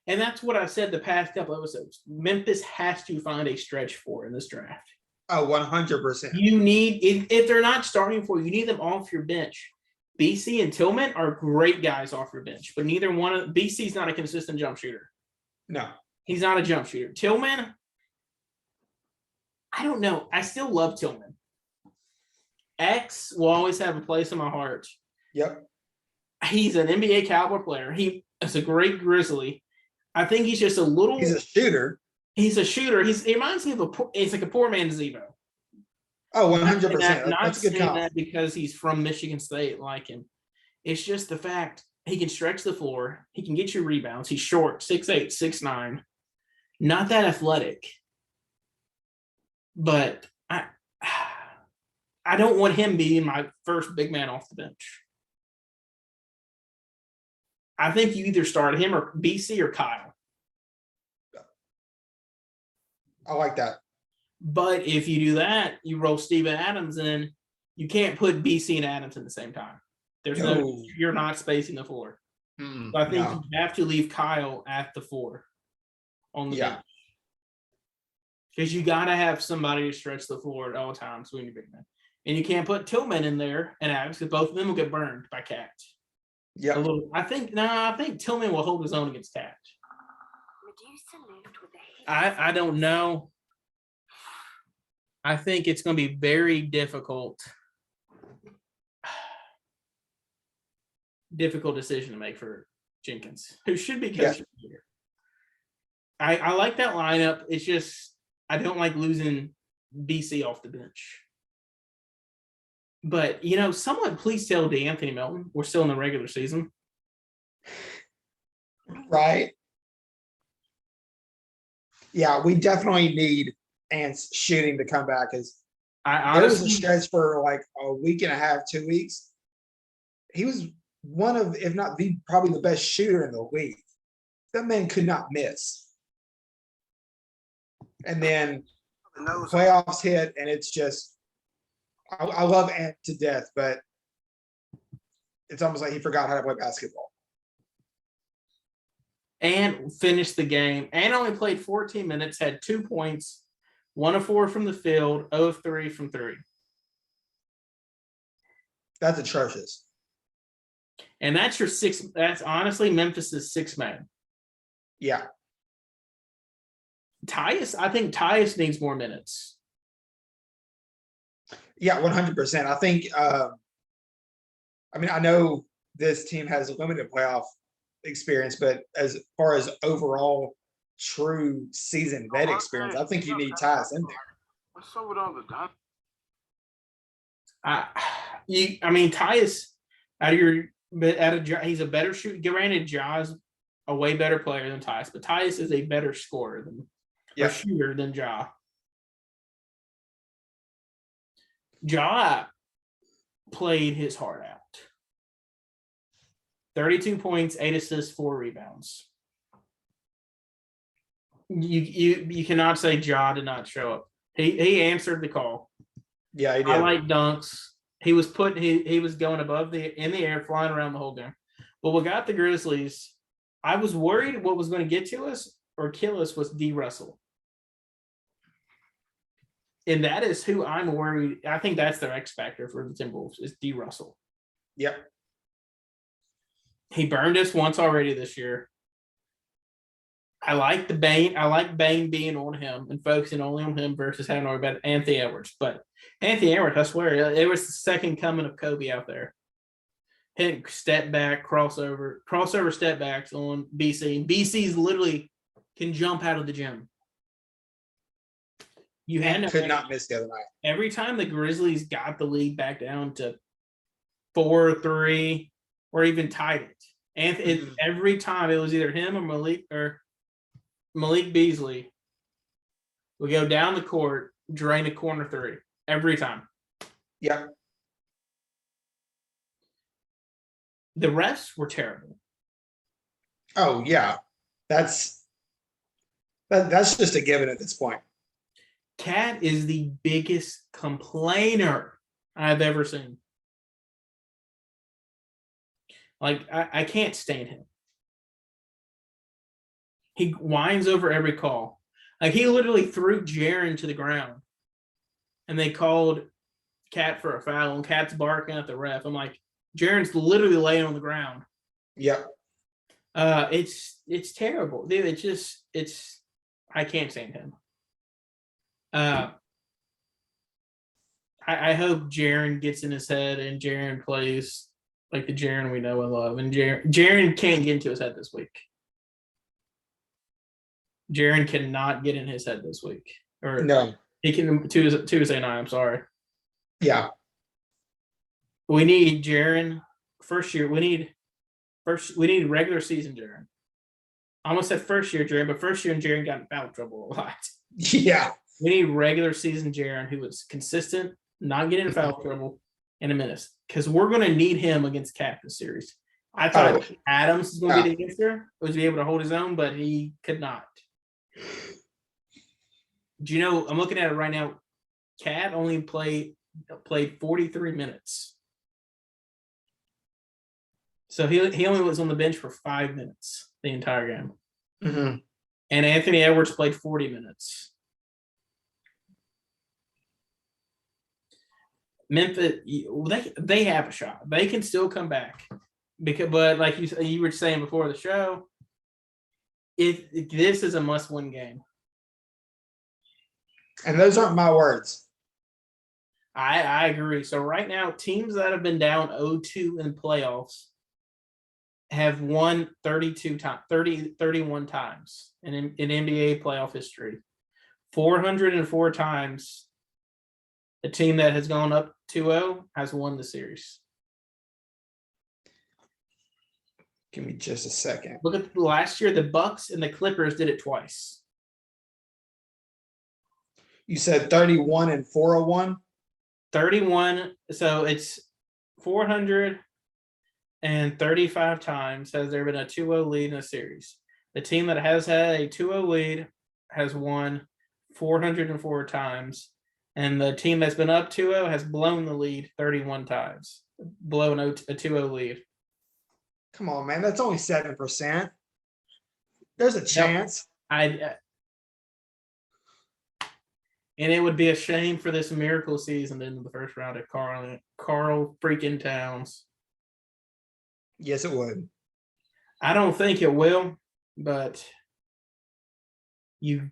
And that's what I've said the past couple episodes. Memphis has to find a stretch 4 in this draft. Oh, 100%. You need, if they're not starting for you need them off your bench. BC and Tillman are great guys off your bench, but neither one of BC's not a consistent jump shooter. No. He's not a jump shooter. Tillman, I don't know. I still love Tillman. X will always have a place in my heart. Yep. He's an NBA caliber player. He is a great Grizzly. I think he's just a little. He's a shooter. He reminds me of it's like a poor man's Zebo. Oh, 100%. Not That's a good saying call. that because he's from Michigan State, like him. It's just the fact he can stretch the floor. He can get you rebounds. He's short, 6'8", 6'9". Not that athletic. But I don't want him being my first big man off the bench. I think you either start him or BC or Kyle. I like that. But if you do that, you roll Steven Adams in. You can't put BC and Adams at the same time. You're not spacing the floor. So I think you have to leave Kyle at the 4 on the bench. Because you got to have somebody to stretch the floor at all times when you're big man. And you can't put Tillman in there and Adams because both of them will get burned by Cat. Yeah. I think Tillman will hold his own against Cat. I don't know. I think it's going to be very difficult decision to make for Jenkins, who should be coaching here. I like that lineup. It's just I don't like losing BC off the bench. But, someone please tell DeAnthony Melton we're still in the regular season. Right. Yeah, we definitely need Ant's shooting to come back. There was a stretch for like a week and a half, 2 weeks. He was one of, if not probably the best shooter in the league. That man could not miss. And then playoffs hit, and it's just I love Ant to death, but it's almost like he forgot how to play basketball. And finished the game. And only played 14 minutes, had 2 points, 1 of 4 from the field, 0 of 3 from 3. That's atrocious. And that's your that's honestly Memphis's 6th man. Yeah. I think Tyus needs more minutes. Yeah, 100%. I think, I know this team has limited playoff experience, but as far as overall true season vet experience, I think you need Tyus in there. What's up with all the done? Tyus, he's a better shooter. Granted, Ja's a way better player than Tyus, but Tyus is a better scorer than shooter than Ja. Ja played his heart out. 32 points, 8 assists, 4 rebounds. You cannot say Ja did not show up. He answered the call. Yeah, he did. I like dunks. He was going in the air, flying around the whole game. But what got the Grizzlies, I was worried what was going to get to us or kill us was D. Russell. And that is who I'm worried. I think that's their X factor for the Timberwolves is D. Russell. Yep. He burned us once already this year. I like Bane. I like Bane being on him and focusing only on him versus having to worry about Anthony Edwards. But Anthony Edwards, I swear, it was the second coming of Kobe out there. Hitting step back, crossover step backs on BC. BC's literally can jump out of the gym. Could not miss the other night. Every time the Grizzlies got the lead back down to 4-3 or even tied it. And every time it was either him or Malik Beasley would go down the court, drain a corner 3 every time. Yep. The refs were terrible. Oh yeah, that's just a given at this point. Cat is the biggest complainer I've ever seen. Like, I can't stand him. He whines over every call. Like, he literally threw Jaren to the ground. And they called Cat for a foul, and Cat's barking at the ref. I'm like, Jaren's literally laying on the ground. Yep. It's terrible. Dude, I can't stand him. I hope Jaren gets in his head and Jaren plays like the Jaren we know and love. And Jaren can't get into his head this week. Jaren cannot get in his head this week. Or no. He can Tuesday night, I'm sorry. Yeah. We need Jaren first year. We need regular season Jaren. I almost said first year Jaren, but first year and Jaren got in foul trouble a lot. Yeah. We need regular season Jaren who was consistent, not getting in foul trouble in a minute. Because we're going to need him against Cat this series. I thought Adams was going to be the answer, was to be able to hold his own, but he could not. Do you know, I'm looking at it right now, Cat only played 43 minutes. So he only was on the bench for 5 minutes the entire game. Mm-hmm. And Anthony Edwards played 40 minutes. Memphis, they have a shot. They can still come back. But like you were saying before the show, this is a must-win game. And those aren't my words. I agree. So right now, teams that have been down 0-2 in playoffs have won 31 times in NBA playoff history. 404 times the team that has gone up 2-0 has won the series. Give me just a second. Look at last year, the Bucks and the Clippers did it twice. You said 31 and 401? 31. So it's 435 times has there been a 2-0 lead in a series. The team that has had a 2-0 lead has won 404 times. And the team that's been up 2-0 has blown the lead 31 times. Blown a 2-0 lead. Come on, man. That's only 7%. There's a chance. And it would be a shame for this miracle season into the first round at Carl freaking Towns. Yes, it would. I don't think it will, but I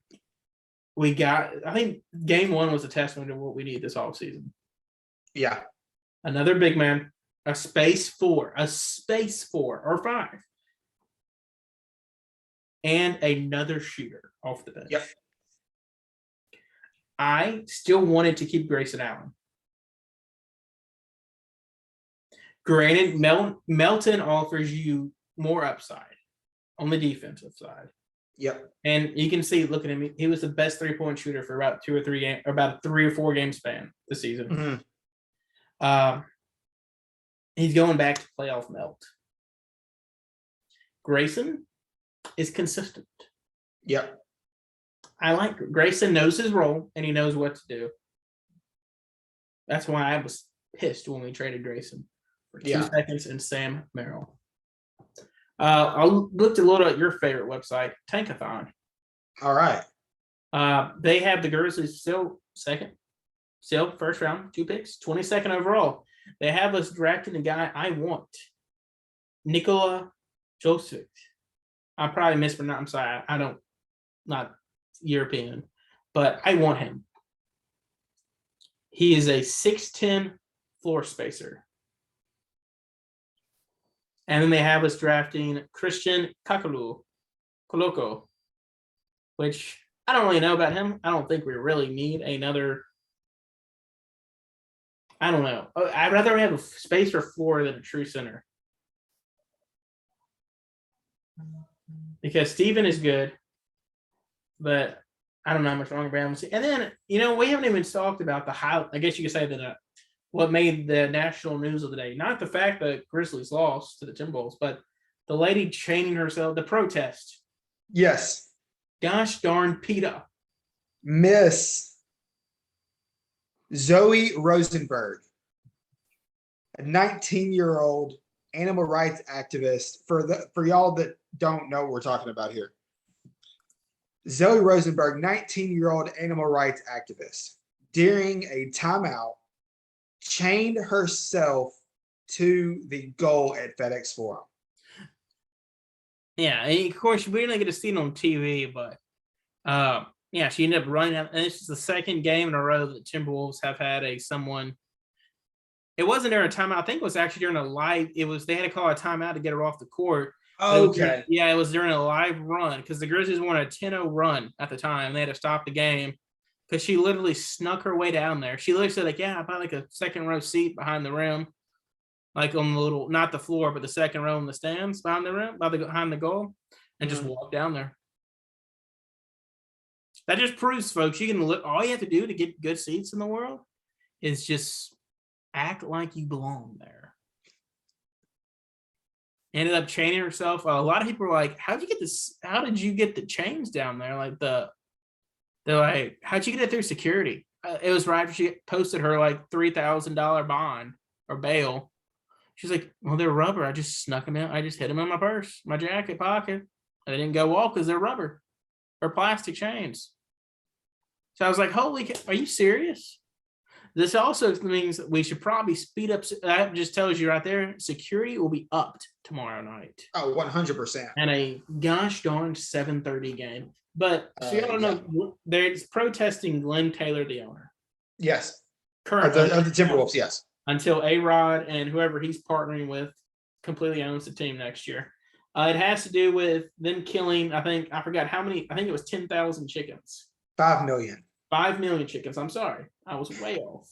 think game one was a testament to what we need this offseason. Yeah. Another big man, a space 4 or 5. And another shooter off the bench. Yep. I still wanted to keep Grayson Allen. Granted, Melton offers you more upside on the defensive side. Yep. And you can see, looking at me, he was the best 3-point shooter for about 2 or 3 games, or about a 3 or 4 game span this season. Mm-hmm. He's going back to playoff melt. Grayson is consistent. Yep. I like Grayson knows his role and he knows what to do. That's why I was pissed when we traded Grayson for 2 seconds and Sam Merrill. I looked a little at your favorite website, Tankathon. All right. They have the Grizzlies still first round, 2 picks, 22nd overall. They have us drafting a guy I want, Nikola Jovic. I probably mispronounced. I don't, not European, but I want him. He is a 6'10" floor spacer. And then they have us drafting Christian Koloko, which I don't really know about him. I don't think we really need another. I don't know. I'd rather have a spacer floor than a true center. Because Steven is good, but I don't know how much longer Brown. And then, we haven't even talked about I guess you could say that what made the national news of the day. Not the fact that Grizzlies lost to the Timberwolves, but the lady chaining herself, the protest. Yes. Gosh darn PETA. Miss Zoe Rosenberg, a 19-year-old animal rights activist. For y'all that don't know what we're talking about here. Zoe Rosenberg, 19-year-old animal rights activist, during a timeout, chained herself to the goal at FedEx Forum. Yeah, and of course, we're not going to see it on TV, but she ended up running out. And this is the second game in a row that Timberwolves have had someone. It wasn't during a timeout. I think it was actually during a live. They had to call a timeout to get her off the court. Okay. It was during a live run because the Grizzlies won a 10-0 run at the time. They had to stop the game because she literally snuck her way down there. She literally said, I bought a second row seat behind the rim, like on the little, not the floor, but the second row in the stands behind the rim, behind the goal, and just walked down there. That just proves, folks, you can look. All you have to do to get good seats in the world is just act like you belong there. Ended up chaining herself. A lot of people were like, "How'd you get this? How did you get the chains down there?" Like they're like, "How'd you get it through security?" It was right after she posted her like $3,000 bond or bail. She's like, "Well, they're rubber. I just snuck them in. I just hid them in my purse, my jacket pocket. They didn't go off because they're rubber or plastic chains." So I was like, "Holy cow, are you serious?" This also means we should probably speed up. That just tells you right there, security will be upped tomorrow night. Oh, 100%. And a gosh darn 7:30 game. But so you don't know, there's protesting Glenn Taylor, the owner. Yes. Currently. Of the Timberwolves, yes. Until A-Rod and whoever he's partnering with completely owns the team next year. It has to do with them killing, I forgot how many, I think it was 10,000 chickens. 5 million. 5 million chickens. I'm sorry. I was way off.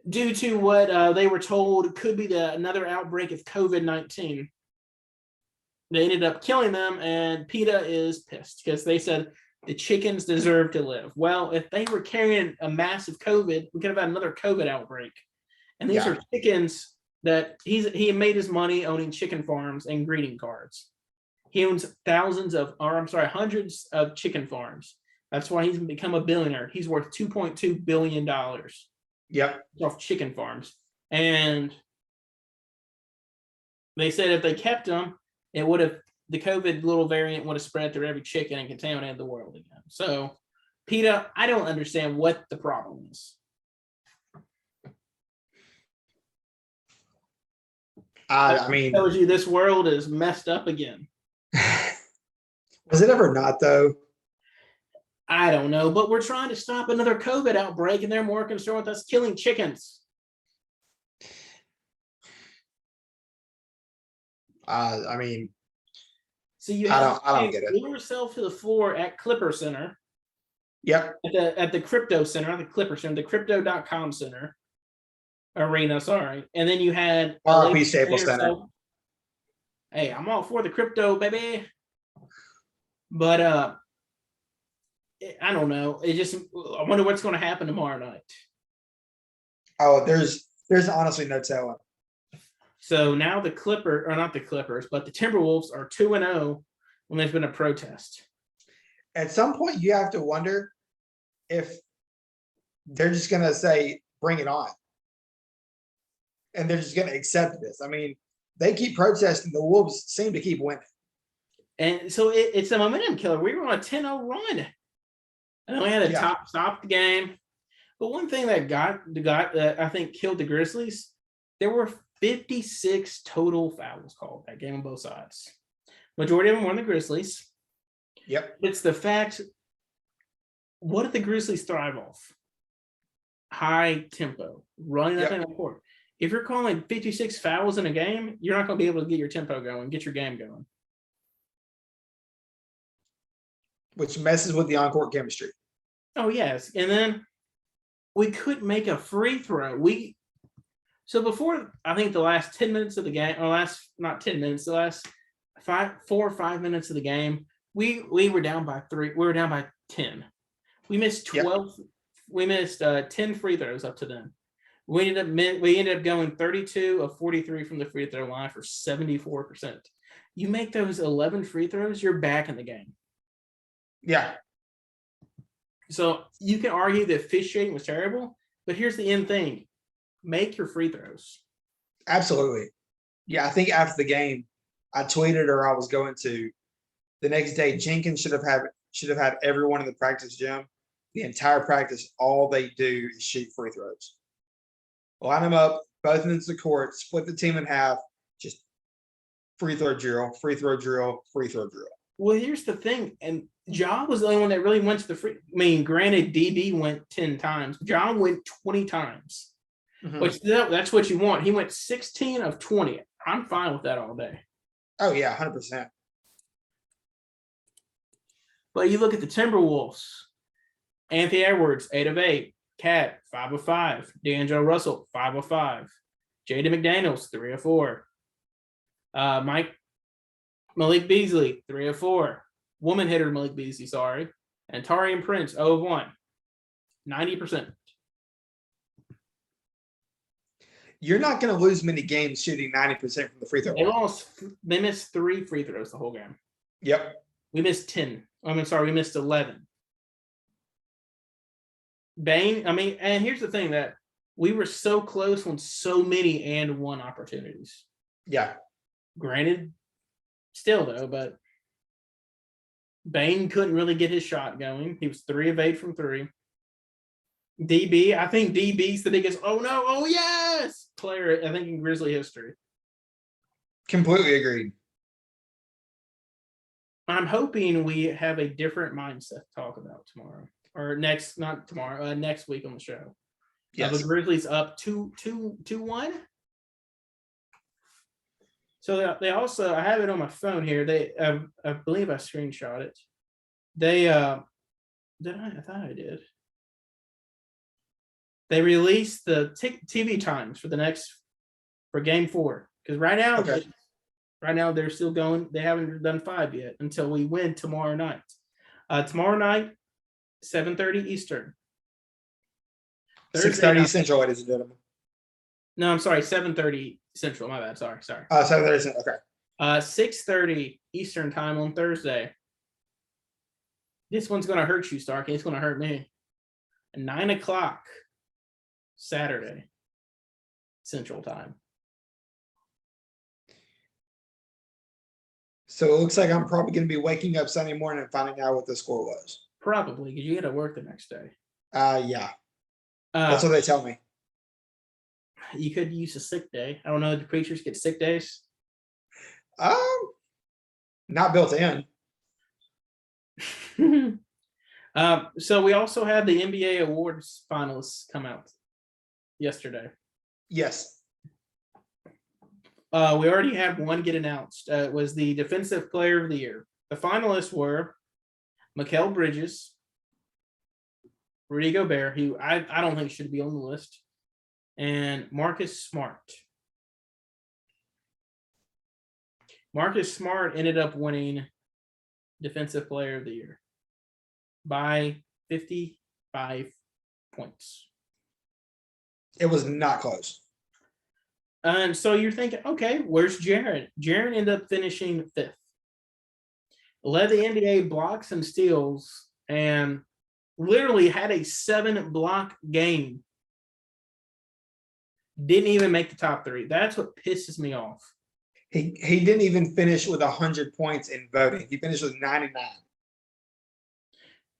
Due to what they were told could be another outbreak of COVID-19. They ended up killing them, and PETA is pissed because they said the chickens deserve to live. Well, if they were carrying a massive COVID, we could have had another COVID outbreek. And these are chickens that he made his money owning chicken farms and greeting cards. He owns hundreds of chicken farms. That's why he's become a billionaire. He's worth $2.2 billion Yep. off chicken farms. And they said if they kept him, it would have, the COVID little variant would have spread through every chicken and contaminated the world again. So, PETA, I don't understand what the problem is. I mean, Tells you this world is messed up again. was it ever not though? I don't know, but we're trying to stop another COVID outbreak, and they're more concerned with us killing chickens. I mean, So you I don't get it. glue yourself to the floor at Clipper Center. Yep. At the crypto center, not the Clipper Center, the crypto.com center arena, sorry. And then you had RP Staples Center. Hey, I'm all for the crypto, baby. But I don't know. I wonder what's going to happen tomorrow night. Oh, there's honestly no telling. So now the not the Clippers, but the Timberwolves are 2-0 when there's been a protest. At some point, you have to wonder if they're just going to say, bring it on. And they're just going to accept this. I mean, they keep protesting. The Wolves seem to keep winning. And so it's a momentum killer. We were on a 10-0 run. And we had to stop the game. But one thing that I think killed the Grizzlies, there were 56 total fouls called that game on both sides. Majority of them were on the Grizzlies. Yep. It's the fact, what did the Grizzlies thrive off? High tempo, running up in the court. If you're calling 56 fouls in a game, you're not going to be able to get your tempo going, get your game going. Which messes with the on-court chemistry. Oh, yes. And then we couldn't make a free throw. So before, I think the last 10 minutes of the game, or the last 4 or 5 minutes of the game, we were down by 3. We were down by 10. We missed 12. Yep. We missed 10 free throws up to then. We ended up going 32 of 43 from the free throw line for 74%. You make those 11 free throws, you're back in the game. Yeah. So you can argue that officiating was terrible, but here's the end thing. Make your free throws. Absolutely. Yeah, I think after the game, I tweeted or I was going to the next day, Jenkins should have had everyone in the practice gym. The entire practice, all they do is shoot free throws. Line them up, both ends of the court, split the team in half, just free throw drill, free throw drill, free throw drill. Well, here's the thing, and Ja was the only one that really went to the free. I mean, granted, DB went 10 times. Ja went 20 times, which that's what you want. He went 16 of 20. I'm fine with that all day. Oh, yeah, 100%. But you look at the Timberwolves. Anthony Edwards, 8 of 8. Cat, 5 of 5. D'Angelo Russell, 5 of 5. Jaden McDaniels, 3 of 4. Malik Beasley, 3 of 4. Woman hitter Malik Beasley, sorry. And Tarian Prince, 0 of 1. 90%. You're not going to lose many games shooting 90% from the free throw line. They missed 3 free throws the whole game. Yep. We missed 10. We missed 11. Bane, and here's the thing that we were so close on so many and one opportunities. Yeah. Granted, still though, but Bane couldn't really get his shot going. He was 3 of 8 from 3. DB, I think DB's the biggest oh yes player, I think, in Grizzly history. Completely agreed. I'm hoping we have a different mindset to talk about tomorrow. Or next week on the show. Yes. The Grizzlies up 2-1. So they also, I have it on my phone here. I believe I screenshot it. They I thought I did. They released the TV times for Game 4 because right now they're still going. They haven't done 5 yet until we win tomorrow night. Tomorrow night. 7:30 Eastern. 6:30 Central, ladies and gentlemen. No, I'm sorry, 7:30 Central. My bad. Sorry. 7:30 Central. Okay. 6:30 Eastern time on Thursday. This one's going to hurt you, Starkey. It's going to hurt me. 9 o'clock Saturday Central Time. So it looks like I'm probably going to be waking up Sunday morning and finding out what the score was. Probably because you got to work the next day. Yeah. That's what they tell me. You could use a sick day. I don't know. Do preachers get sick days? Not built in. So we also had the NBA awards finalists come out yesterday. Yes. We already had one get announced. It was the Defensive Player of the Year. The finalists were Mikal Bridges, Rudy Gobert, who I don't think should be on the list, and Marcus Smart. Marcus Smart ended up winning Defensive Player of the Year by 55 points. It was not close. And so you're thinking, okay, where's Jaren? Jaren ended up finishing 5th. Led the NBA blocks and steals and literally had a 7-block game. Didn't even make the top 3. That's what pisses me off. He didn't even finish with 100 points in voting. He finished with 99.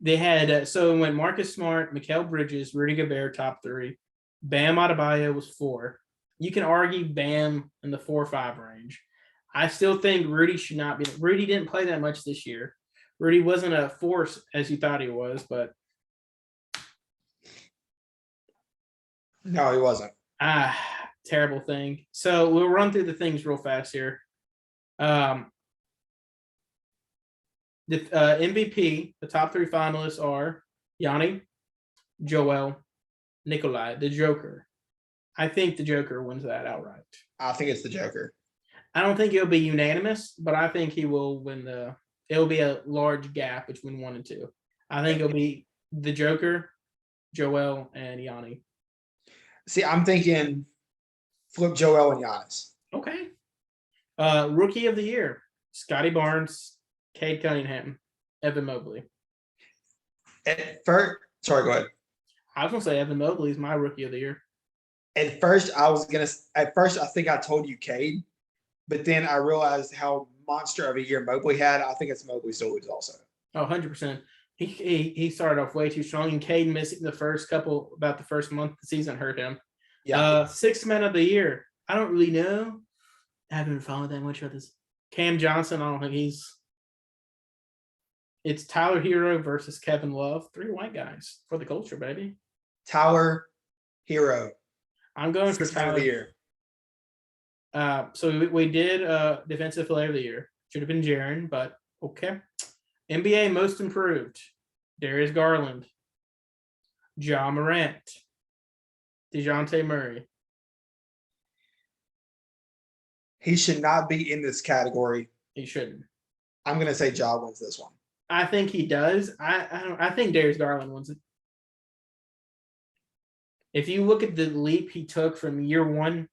They had so it went Marcus Smart, Mikal Bridges, Rudy Gobert, top 3. Bam Adebayo was 4. You can argue Bam in the 4 or 5 range. I still think Rudy should not be. Rudy didn't play that much this year. Rudy wasn't a force as you thought he was, but no, he wasn't. Terrible thing. So we'll run through the things real fast here. The MVP, the top 3 finalists are Yanni, Joel, Nikolai, the Joker. I think the Joker wins that outright. I think it's the Joker. I don't think it'll be unanimous, but I think he will win it'll be a large gap between 1 and 2. I think it'll be the Joker, Joel, and Yanni. See, I'm thinking flip Joel and Giannis. Okay. Rookie of the Year, Scotty Barnes, Cade Cunningham, Evan Mobley. Sorry, go ahead. I was going to say Evan Mobley is my Rookie of the Year. At first, I think I told you Cade, but then I realized how monster of a year Mobley had. I think it's Mobley still lose also. Oh, 100%. He started off way too strong, and Cade missing the first month of the season hurt him. Yeah. 6th man of the year. I don't really know. I haven't been following that much of this. Cam Johnson, I don't think it's Tyler Hero versus Kevin Love. 3 white guys for the culture, baby. Tyler Hero. I'm going for Tyler. Of the year. So we did Defensive Player of the Year. Should have been Jaren, but okay. NBA Most Improved. Darius Garland. Ja Morant. DeJounte Murray. He should not be in this category. He shouldn't. I'm going to say Ja wins this one. I think he does. I think Darius Garland wins it. If you look at the leap he took from year 1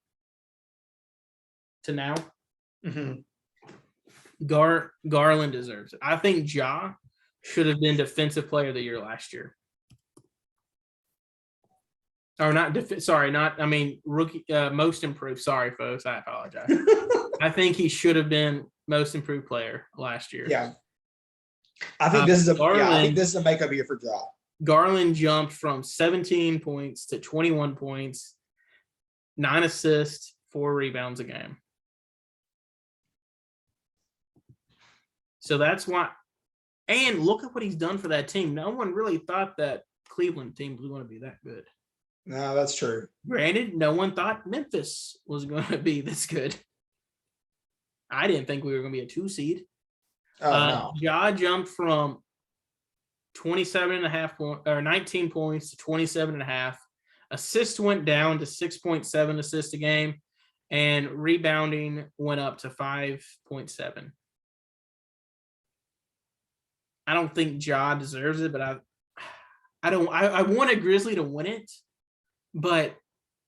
to now, Garland deserves it. I think Ja should have been Defensive Player of the Year last year. Or rookie, Most Improved. Sorry, folks. I apologize. I think he should have been Most Improved Player last year. Yeah. I think this is a makeup year for Ja. Garland jumped from 17 points to 21 points, 9 assists, 4 rebounds a game. So that's why. And look at what he's done for that team. No one really thought that Cleveland team was going to be that good. No, that's true. Granted, no one thought Memphis was going to be this good. I didn't think we were going to be a 2 seed. No. Ja jumped from 19 points to 27.5. Assists went down to 6.7 assists a game, and rebounding went up to 5.7. I don't think Ja deserves it, but I want a Grizzly to win it, but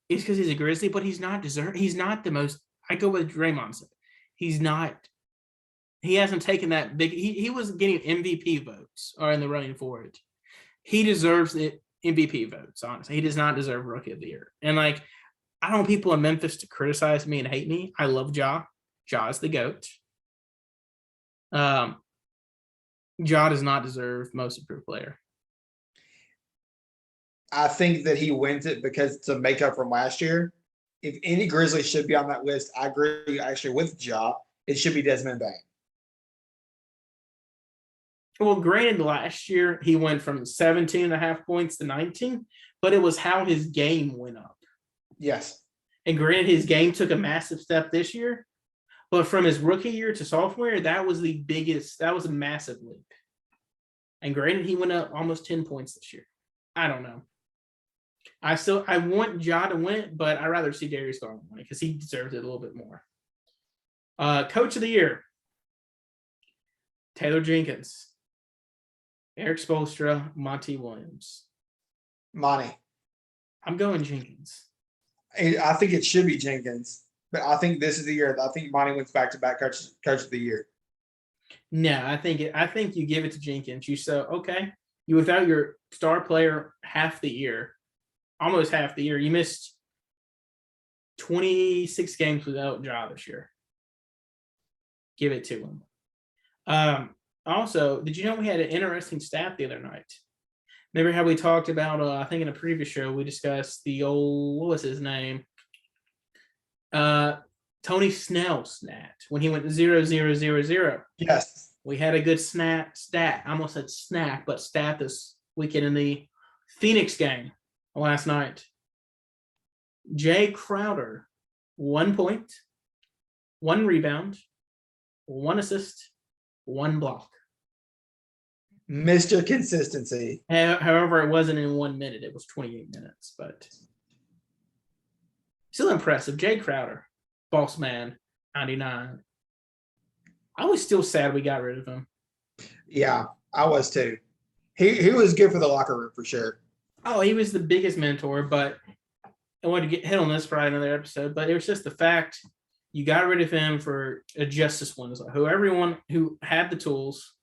it's because he's a Grizzly, but he's not the most. I go with Draymond said. He hasn't taken that big. He was getting MVP vote. votes are in the running for it. He deserves the MVP votes, honestly. He does not deserve Rookie of the Year. And like, I don't want people in Memphis to criticize me and hate me. I love Ja. Ja is the GOAT. Ja does not deserve Most Improved Player. I think that he wins it because it's a makeup from last year. If any Grizzly should be on that list, I agree actually with Ja. It should be Desmond Bane. Well, granted, last year he went from 17.5 points to 19, but it was how his game went up. Yes. And granted, his game took a massive step this year, but from his rookie year to sophomore year, that was a massive leap. And granted, he went up almost 10 points this year. I don't know. I want Ja to win it, but I'd rather see Darius Garland win it because he deserves it a little bit more. Coach of the Year, Taylor Jenkins, Eric Spoelstra, Monty Williams. Monty. I'm going Jenkins. I think it should be Jenkins, but I think this is the year. I think Monty wins back-to-back coach of the year. No, I think you give it to Jenkins. You without your star player almost half the year. You missed 26 games without Ja this year. Give it to him. Also, did you know we had an interesting stat the other night? Remember how we talked about, I think in a previous show, we discussed the old, what was his name? Tony Snell stat when he went 0-0-0-0. Yes. We had a good stat. I almost said snack, but stat this weekend in the Phoenix game last night. Jay Crowder, 1 point, 1 rebound, 1 assist, 1 block. Mr. Consistency. However, it wasn't in 1 minute. It was 28 minutes, but still impressive. Jay Crowder, boss man, 99. I was still sad we got rid of him. Yeah, I was too. He was good for the locker room for sure. Oh, he was the biggest mentor, but I wanted to get hit on this for another episode, but it was just the fact you got rid of him for a Justice Winslow, who everyone who had the tools,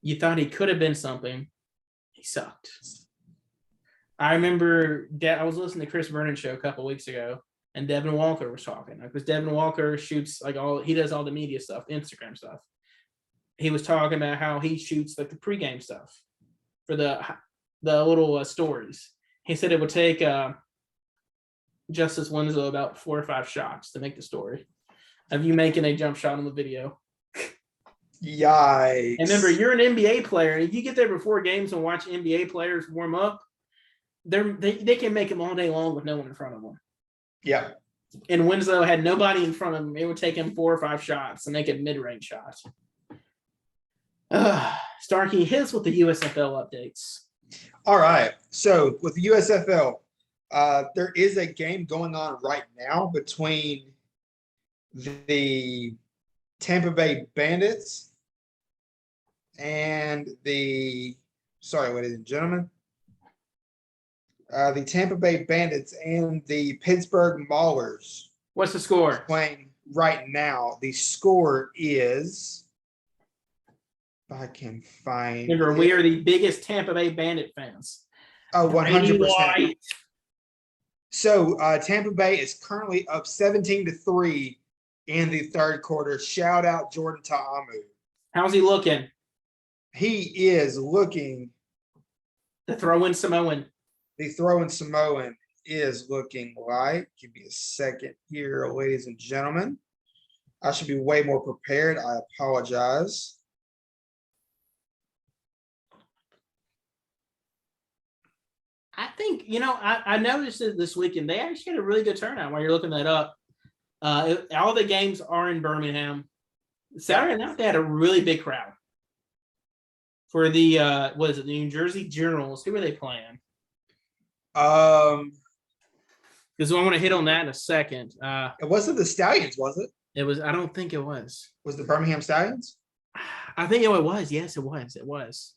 you thought he could have been something. He sucked. I remember I was listening to Chris Vernon's show a couple of weeks ago, and Devin Walker was talking because Devin Walker shoots he does all the media stuff, Instagram stuff. He was talking about how he shoots like the pregame stuff for the little stories. He said it would take Justice Winslow about 4 or 5 shots to make the story of you making a jump shot on the video. Yikes. And remember, you're an NBA player. If you get there before games and watch NBA players warm up, they can make them all day long with no one in front of them. Yeah. And Winslow had nobody in front of him. It would take him 4 or 5 shots to make a mid-range shot. Starkey, hit us with the USFL updates. All right. So with the USFL, there is a game going on right now between the Tampa Bay Bandits and ladies and gentlemen, the Tampa Bay Bandits and the Pittsburgh Maulers. What's the score? Playing right now. The score is, if I can find. Remember, we are the biggest Tampa Bay Bandit fans. Oh, 100%. So Tampa Bay is currently up 17-3 in the third quarter. Shout out Jordan Ta'amu. How's he looking? He is looking. The throw-in Samoan. The throw-in Samoan is looking like. Give me a second here, ladies and gentlemen. I should be way more prepared. I apologize. I think, I noticed it this weekend. They actually had a really good turnout while you're looking that up. All the games are in Birmingham. Saturday night, they had a really big crowd. For the, the New Jersey Generals. Who were they playing? Because I want to hit on that in a second. It wasn't the Stallions, was it? It was. I don't think it was. Was the Birmingham Stallions? I think it was. Yes, it was. It was.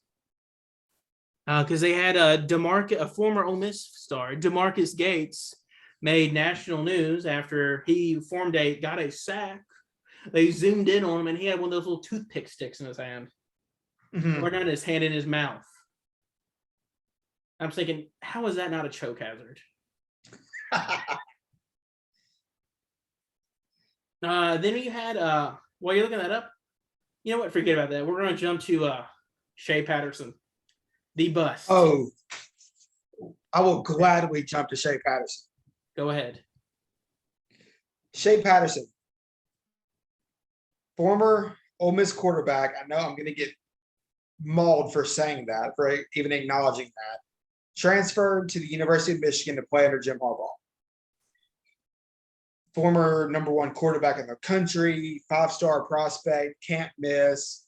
Because they had a former Ole Miss star, DeMarcus Gates, made national news after he got a sack. They zoomed in on him, and he had one of those little toothpick sticks in his hand. Mhm. or not his hand in his mouth. I'm thinking, how is that not a choke hazard? Then you had while you're looking that up, you know what? Forget about that. We're going to jump to Shea Patterson, the bust. Oh, I will gladly jump to Shea Patterson. Go ahead. Shea Patterson, former Ole Miss quarterback. I know I'm going to get mauled for saying that, for even acknowledging that. Transferred to the University of Michigan to play under Jim Harbaugh. Former #1 quarterback in the country, 5-star prospect, can't miss,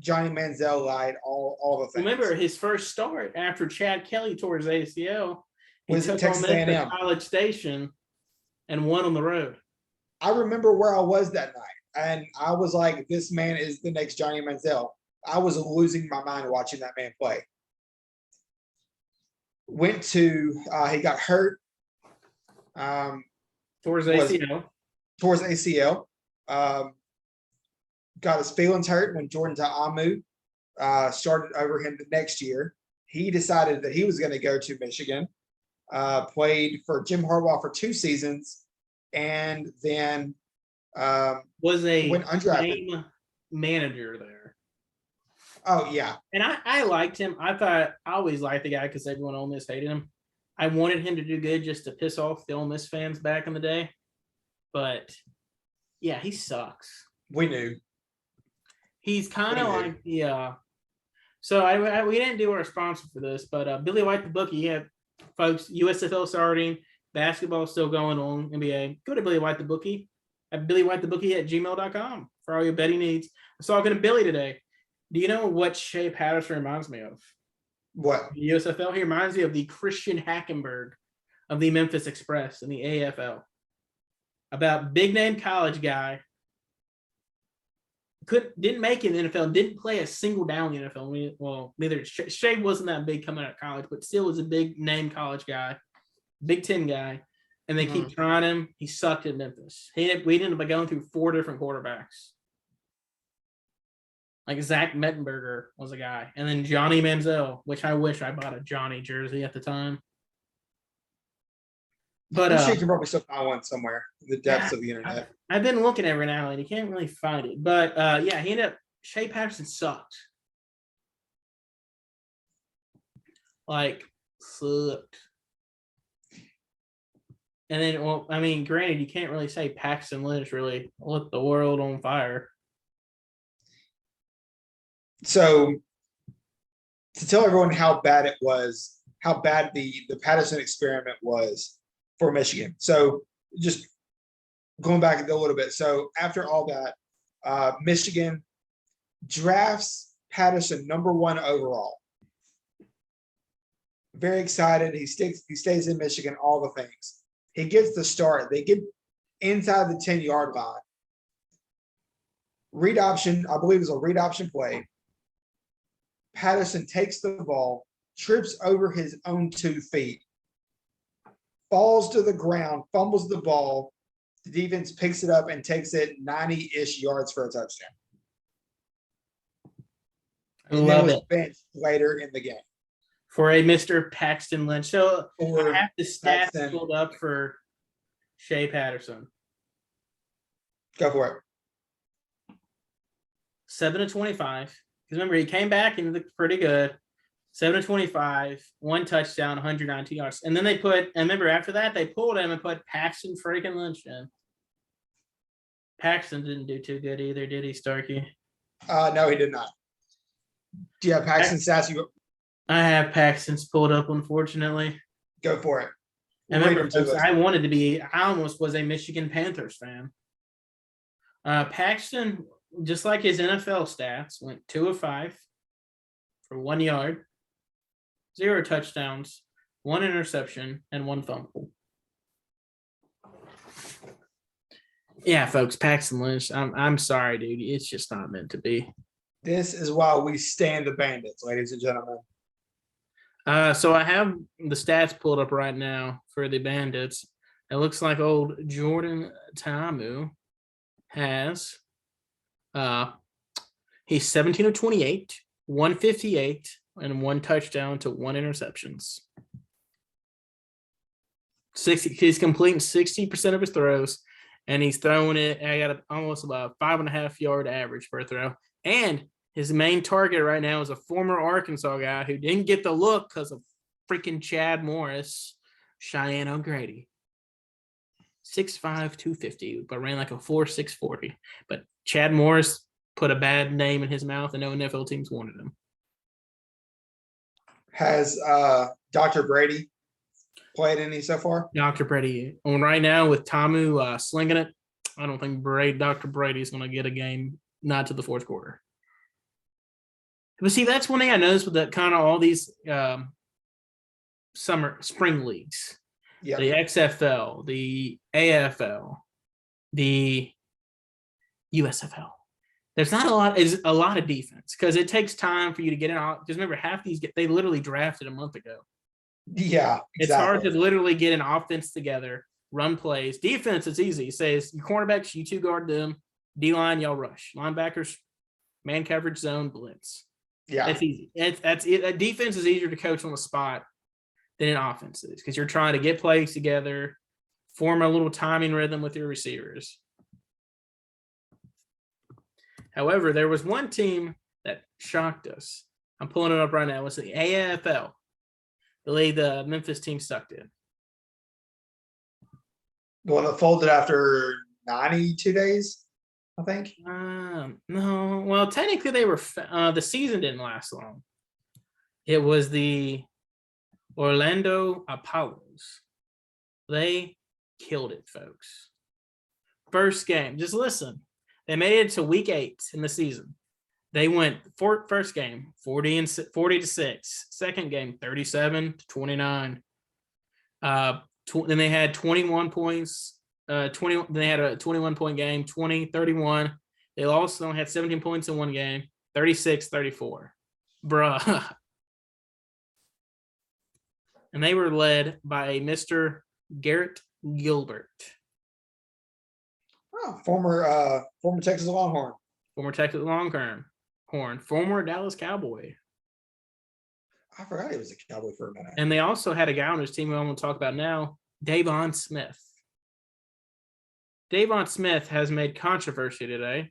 Johnny Manziel light, all the things. Remember his first start after Chad Kelly tore his ACL. He Was took at Texas on them A&M. to College Station and won on the road. I remember where I was that night, and I was like, this man is the next Johnny Manziel. I was losing my mind watching that man play. Went to, he got hurt. Towards ACL. Towards ACL. Got his feelings hurt when Jordan Ta'amu started over him the next year. He decided that he was going to go to Michigan, played for Jim Harbaugh for 2 seasons, and then was a went undrafted. game manager there. Oh, yeah. And I liked him. I always liked the guy because everyone on Ole Miss hated him. I wanted him to do good just to piss off the Ole Miss fans back in the day. But, yeah, he sucks. We knew. He's kind of like the so we didn't do our sponsor for this, but Billy White the bookie, yeah, folks, USFL starting, basketball still going on, NBA. Go to Billy White the bookie at billywhitethebookie@gmail.com for all your betting needs. I was talking to Billy today. Do you know what Shea Patterson reminds me of? What? The USFL. He reminds me of the Christian Hackenberg of the Memphis Express in the AFL. About big name college guy. Didn't make it in the NFL, didn't play a single down in the NFL. Well, neither Shea wasn't that big coming out of college, but still was a big name college guy, Big Ten guy. And they keep trying him. He sucked at Memphis. We ended up going through 4 different quarterbacks. Like Zach Mettenberger was a guy. And then Johnny Manziel, which I wish I bought a Johnny jersey at the time. But I'm sure you can probably still find one somewhere in the depths of the internet. I've been looking every now and you can't really find it. But yeah, he ended up Shea Patterson sucked. Like sucked. And then, well, I mean, granted, you can't really say Paxton Lynch really lit the world on fire. So to tell everyone how bad it was, how bad the Patterson experiment was for Michigan. So just going back a little bit. So after all that, Michigan drafts Patterson #1 overall. Very excited. He stays in Michigan, all the things. He gets the start. They get inside the 10-yard line. Read option, I believe it was a read option play. Patterson takes the ball, trips over his own 2 feet, falls to the ground, fumbles the ball. The defense picks it up and takes it 90-ish yards for a touchdown. And then was benched later in the game. For a Mr. Paxton Lynch. So I have the stats Paxton. pulled up for Shea Patterson. Go for it. 7 of 25. Because remember, he came back and looked pretty good. 7 of 25, 1 touchdown, 119 yards. And then and remember after that, they pulled him and put Paxton freaking Lynch in. Paxton didn't do too good either, did he, Starkey? No, he did not. Do you have Paxton stats? I have Paxton's pulled up, unfortunately. Go for it. I remember, folks, I almost was a Michigan Panthers fan. Paxton, just like his NFL stats, went 2 of 5 for 1 yard, 0 touchdowns, 1 interception, and 1 fumble. Yeah, folks, Paxton Lynch, I'm sorry, dude. It's just not meant to be. This is why we stand the Bandits, ladies and gentlemen. So I have the stats pulled up right now for the Bandits. It looks like old Jordan Ta'amu has he's 17 of 28, 158 and 1 touchdown to 1 interceptions. He's completing 60% of his throws, and he's throwing it. I got almost about 5.5 yard average per throw. And his main target right now is a former Arkansas guy who didn't get the look because of freaking Chad Morris, Cheyenne O'Grady. 6'5", 250, but ran like a 4.6 40. But Chad Morris put a bad name in his mouth, and no NFL teams wanted him. Has Dr. Brady played any so far? Dr. Brady on right now with Tamu slinging it. I don't think Dr. Brady's going to get a game, not to the fourth quarter. But see, that's one thing I noticed with that kind of all these spring leagues. Yeah. The XFL, the AFL, the USFL. There's not a lot of defense because it takes time for you to get in. Because remember, half these they literally drafted a month ago. Yeah, exactly. It's hard to literally get an offense together, run plays. Defense, it's easy. It says your cornerbacks, you two guard them. D-line, y'all rush. Linebackers, man coverage zone, blitz. Yeah, that's easy. That's it. That defense is easier to coach on the spot than an offense is because you're trying to get plays together, form a little timing rhythm with your receivers. However, there was one team that shocked us. I'm pulling it up right now. It's the AFL. The league the Memphis team sucked in. the one that folded after 92 days, I think. No. Well, technically they were the season didn't last long. It was the Orlando Apollos. They killed it, folks. First game, just listen. They made it to week 8 in the season. They went first game 40-6. Second game 37-29. Then they had 21 points. Then they had a 21-point game, 20-31. They also had 17 points in one game, 36-34. Bruh. And they were led by a Mr. Garrett Gilbert. Oh, former Texas Longhorn. Former Texas Longhorn. Former Dallas Cowboy. I forgot he was a Cowboy for a minute. And they also had a guy on his team who I'm going to talk about now, Davon Smith. Davon Smith has made controversy today,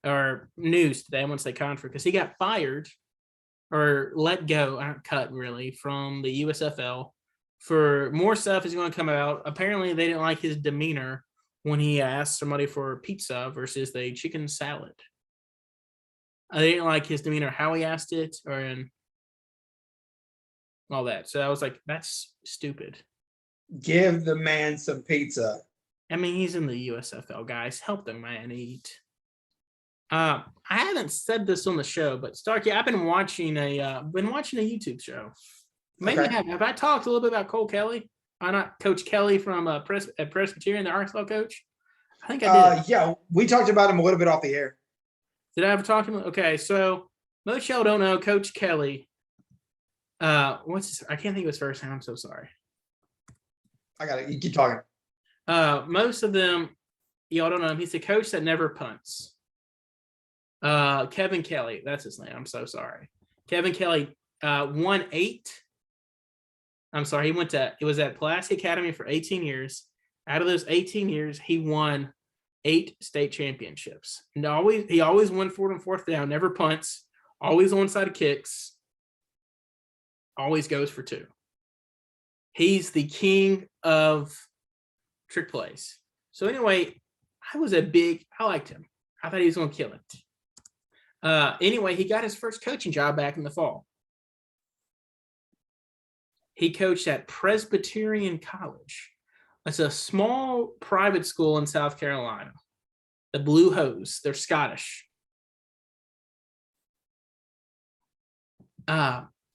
or news today. I won't say controversy, because he got fired or let go, cut really, from the USFL for more stuff is going to come out. Apparently, they didn't like his demeanor when he asked somebody for pizza versus the chicken salad. They didn't like his demeanor, how he asked it, or all that. So I was like, that's stupid. Give the man some pizza. I mean, he's in the USFL, guys. Help the man eat. I haven't said this on the show, but Starkey, I've been watching a YouTube show. Maybe Okay. have I talked a little bit about Cole Kelly? I'm not Coach Kelly from Presbyterian, the Arkansas coach. I think I did. Yeah, we talked about him a little bit off the air. Did I ever talk to him? Okay, so most y'all don't know Coach Kelly. I can't think of his first name. I'm so sorry. I got it. You keep talking. Most of them, y'all don't know him. He's the coach that never punts. Kevin Kelly, that's his name. I'm so sorry. Kevin Kelly won 8. I'm sorry. It was at Pulaski Academy for 18 years. Out of those 18 years, he won 8 state championships. And he always won 4th and 4th down, never punts, always onside kicks, always goes for 2. He's the king of trick plays. So anyway, I liked him. I thought he was going to kill it. Anyway, he got his first coaching job back in the fall. He coached at Presbyterian College. It's a small private school in South Carolina. The Blue Hose. They're Scottish.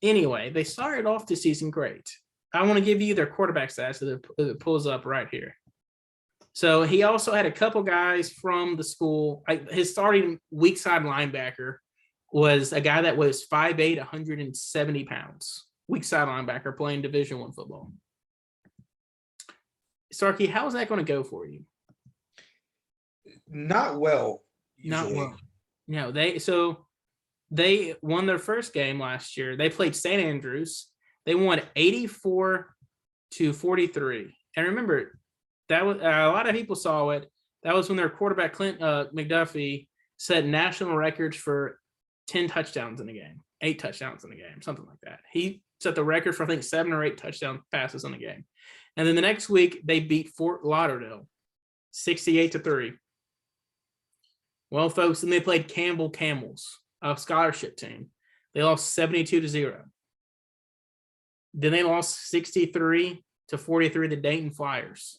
Anyway, they started off the season great. I want to give you their quarterback stats that it pulls up right here. So he also had a couple guys from the school. His starting weak side linebacker was a guy that was 5'8", 170 pounds. Weak side linebacker playing Division I football. Starkey, how is that going to go for you? Not well. Usually. Not well. No, They won their first game last year. They played St. Andrews. They won 84-43. And remember, that was a lot of people saw it. That was when their quarterback Clint McDuffie set national records for 10 touchdowns in a game, 8 touchdowns in a game, something like that. He set the record for I think 7 or 8 touchdown passes in a game. And then the next week they beat Fort Lauderdale 68-3. Well, folks, then they played Campbell Camels, a scholarship team. They lost 72-0. Then they lost 63-43 to Dayton Flyers.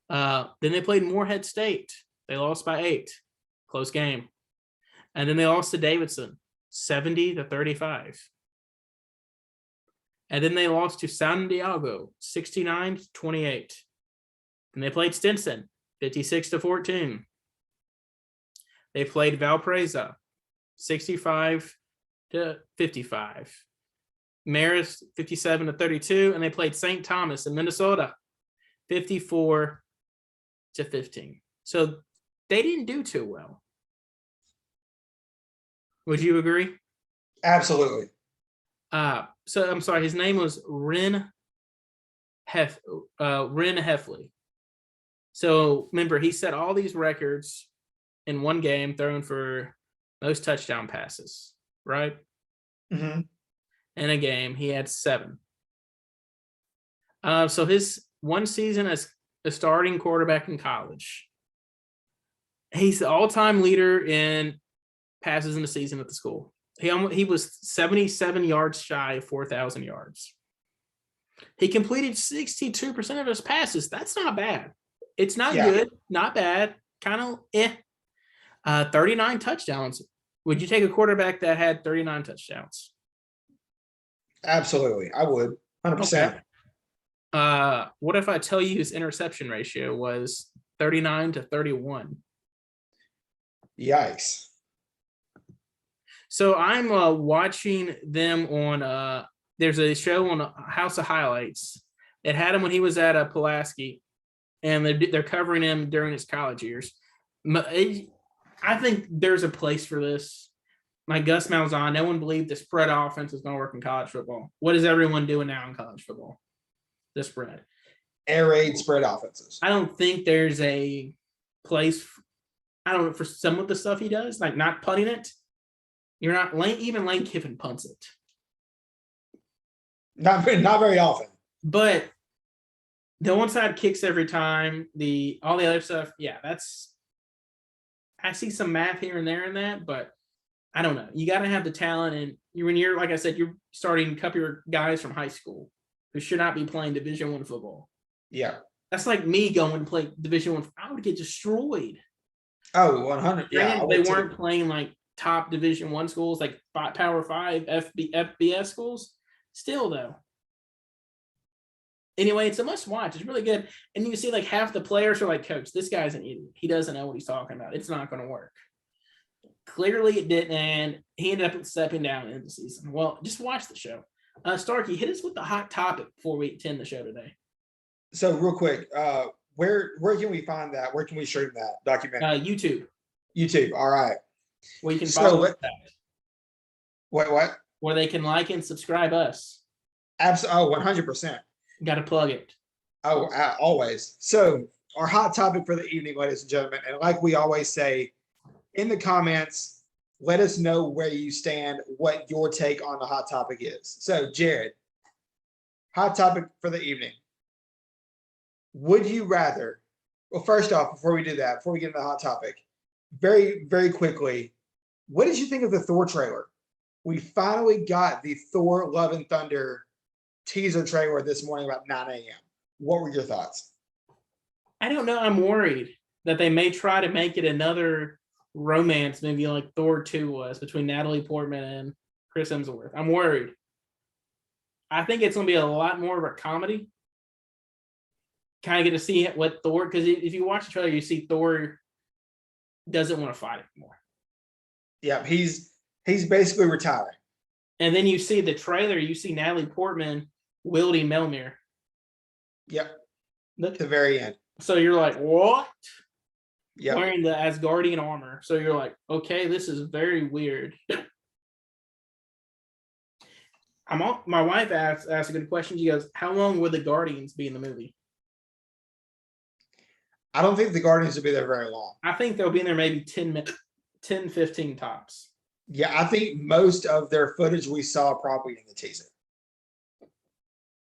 Then they played Morehead State. They lost by 8. Close game. And then they lost to Davidson 70-35. And then they lost to San Diego 69-28. And they played Stinson 56-14. They played Valparaiso 65-55. Marist 57-32, and they played St. Thomas in Minnesota 54-15. So they didn't do too well. Would you agree? Absolutely. So I'm sorry, his name was Ren Heffley. So remember, he set all these records in one game, throwing for most touchdown passes, right? Mm-hmm. In a game, he had 7. So his one season as a starting quarterback in college, he's the all-time leader in passes in the season at the school. He was 77 yards shy of 4,000 yards. He completed 62% of his passes. That's not bad. It's not good, not bad, kind of 39 touchdowns. Would you take a quarterback that had 39 touchdowns? Absolutely. I would. 100%. Okay. What if I tell you his interception ratio was 39-31? Yikes. So I'm watching them on there's a show on House of Highlights. It had him when he was at Pulaski, and they're covering him during his college years. I think there's a place for this. Like Gus Malzahn, no one believed the spread offense was going to work in college football. What is everyone doing now in college football? The spread. Air raid spread offenses. I don't think there's a place, I don't know, for some of the stuff he does, like not punting it. You're not, even Lane Kiffin punts it. Not very often. But the onside kicks every time, all the other stuff, I see some math here and there in that, but I don't know. You got to have the talent, and when you're, like I said, you're starting a couple of guys from high school who should not be playing Division I football. Yeah. That's like me going to play Division I. I would get destroyed. Oh, 100. Yeah. They weren't playing like top Division I schools, like Power 5 FBS schools. Still, though. Anyway, it's a must watch. It's really good. And you see like half the players are like, Coach, this guy's an idiot. He doesn't know what he's talking about. It's not going to work. Clearly it didn't, and he ended up stepping down in the season. Well, just watch the show. Starkey, hit us with the hot topic before we end the show today. So real quick, where can we find that? Where can we stream that documentary? YouTube. All right. Where you can follow that. What? Where they can like and subscribe us. Absolutely. 100%. Got to plug it. Oh, always. So our hot topic for the evening, ladies and gentlemen, and like we always say, in the comments, let us know where you stand, what your take on the hot topic is. So, Jared, hot topic for the evening. Would you rather, well, first off, before we do that, before we get into the hot topic, very, very quickly, what did you think of the Thor trailer? We finally got the Thor Love and Thunder teaser trailer this morning about 9 a.m. What were your thoughts? I don't know. I'm worried that they may try to make it another romance movie like Thor 2 was between Natalie Portman and Chris Hemsworth. I'm worried. I think it's going to be a lot more of a comedy. Kind of get to see what Thor, because if you watch the trailer, you see Thor doesn't want to fight anymore. Yeah, he's basically retiring. And then you see the trailer, you see Natalie Portman wielding Mjolnir. Yep. At the very end. So you're like, what? Yeah. Wearing the Asgardian armor. So you're like, okay, this is very weird. My wife asked a good question. She goes, "How long will the Guardians be in the movie?" I don't think the Guardians will be there very long. I think they'll be in there maybe 10 minutes, 10, 15 tops. Yeah, I think most of their footage we saw probably in the teaser.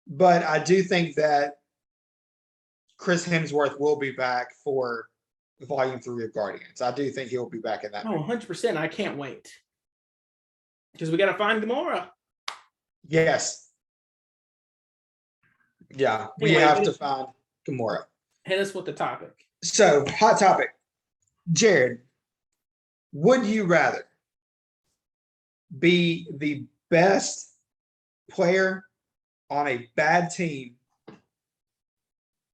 But I do think that Chris Hemsworth will be back for Volume 3 of Guardians. I do think he'll be back in that. Oh, 100%. I can't wait. Because we got to find Gamora. Yes. Yeah, we have to find Gamora. Hit us with the topic. So, hot topic. Jared, would you rather be the best player on a bad team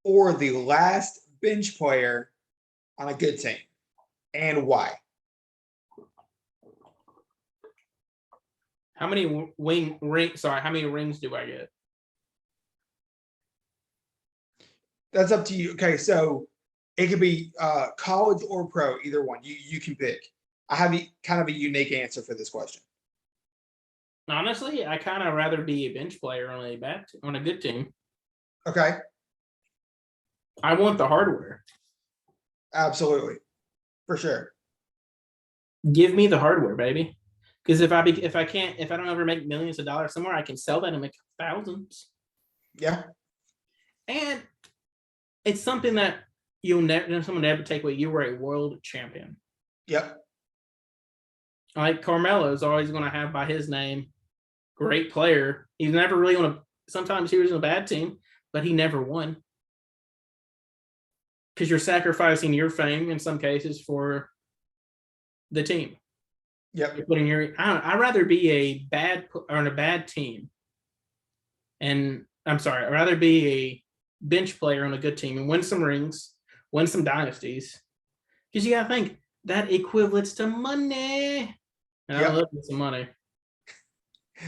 or the last bench player on a good team, and why? How many rings do I get? That's up to you. Okay, so it could be college or pro, either one. You can pick. I have kind of a unique answer for this question. Honestly, I kind of rather be a bench player on a good team. Okay. I want the hardware. Absolutely, for sure. Give me the hardware, baby. Because if I don't ever make millions of dollars somewhere, I can sell that and make thousands. Yeah. And it's something that someone never take away. You were a world champion. Yep. Like Carmelo is always going to have by his name, great player. He's never really on sometimes he was in a bad team, but he never won. Because you're sacrificing your fame in some cases for the team. Yep. You're putting I'd rather be on a bad team. And I'm sorry, I'd rather be a bench player on a good team and win some rings, win some dynasties. Because you gotta think that equivalents to money. And I love some money.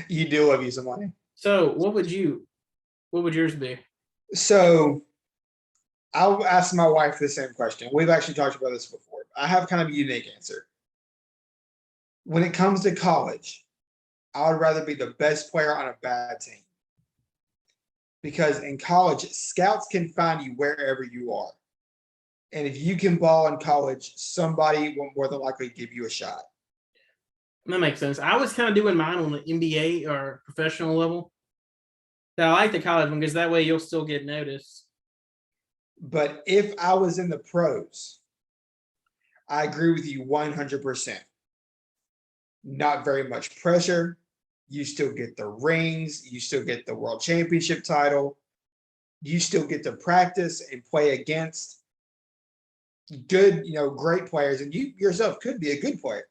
You do love you some money. So what would yours be? So I'll ask my wife the same question. We've actually talked about this before. I have kind of a unique answer. When it comes to college, I would rather be the best player on a bad team. Because in college, scouts can find you wherever you are. And if you can ball in college, somebody will more than likely give you a shot. That makes sense. I was kind of doing mine on the NBA or professional level. I like the college one because that way you'll still get noticed. But if I was in the pros, I agree with you 100%. Not very much pressure. You still get the rings. You still get the world championship title. You still get to practice and play against good, great players. And you yourself could be a good player.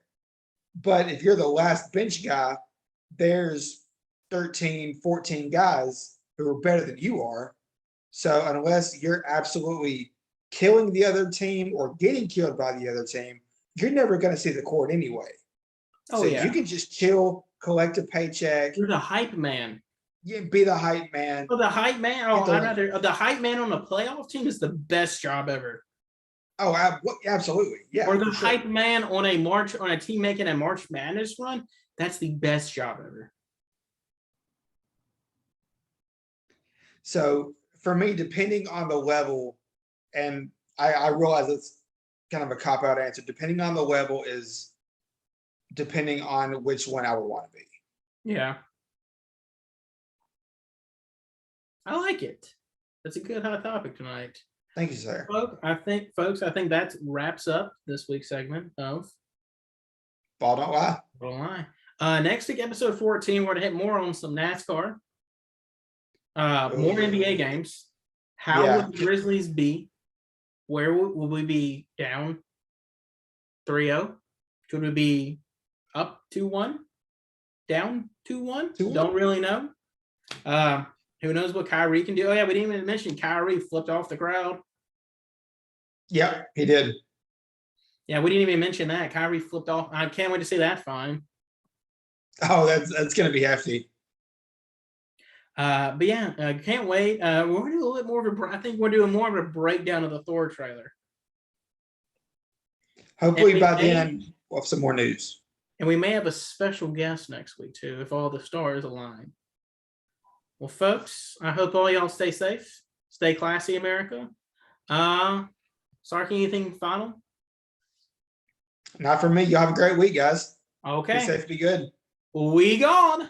But if you're the last bench guy, there's 13, 14 guys who are better than you are. So unless you're absolutely killing the other team or getting killed by the other team, you're never going to see the court anyway. Oh, so yeah. You can just chill, collect a paycheck. You're the hype man. You be the hype man. Oh, the hype man. Oh, the hype man on a playoff team is the best job ever. Oh, absolutely. Yeah. Or the hype man on a team making a March Madness run. That's the best job ever. So for me, depending on the level, and I realize it's kind of a cop-out answer, depending on the level is depending on which one I would want to be. Yeah. I like it. That's a good hot topic tonight. Thank you, sir. Folks, I think that wraps up this week's segment of Ball Don't Lie. Ball Don't Lie. Next week, episode 14, we're going to hit more on some NASCAR, more NBA games. How would the Grizzlies be? Where will we be down 3-0? Should we be up 2-1? Down 2-1? Don't really know. Who knows what Kyrie can do? Oh, yeah, we didn't even mention Kyrie flipped off the crowd. Yeah, he did. Yeah, we didn't even mention that. Kyrie flipped off. I can't wait to see that fine. Oh, that's going to be hefty. But yeah, can't wait. We're going to do a little bit more of I think we're doing more of a breakdown of the Thor trailer. Hopefully by then we'll have some more news. And we may have a special guest next week too, if all the stars align. Well, folks, I hope all y'all stay safe, stay classy, America. Sark, anything final? Not for me. You have a great week, guys. Be Okay, safe, be good. we gone.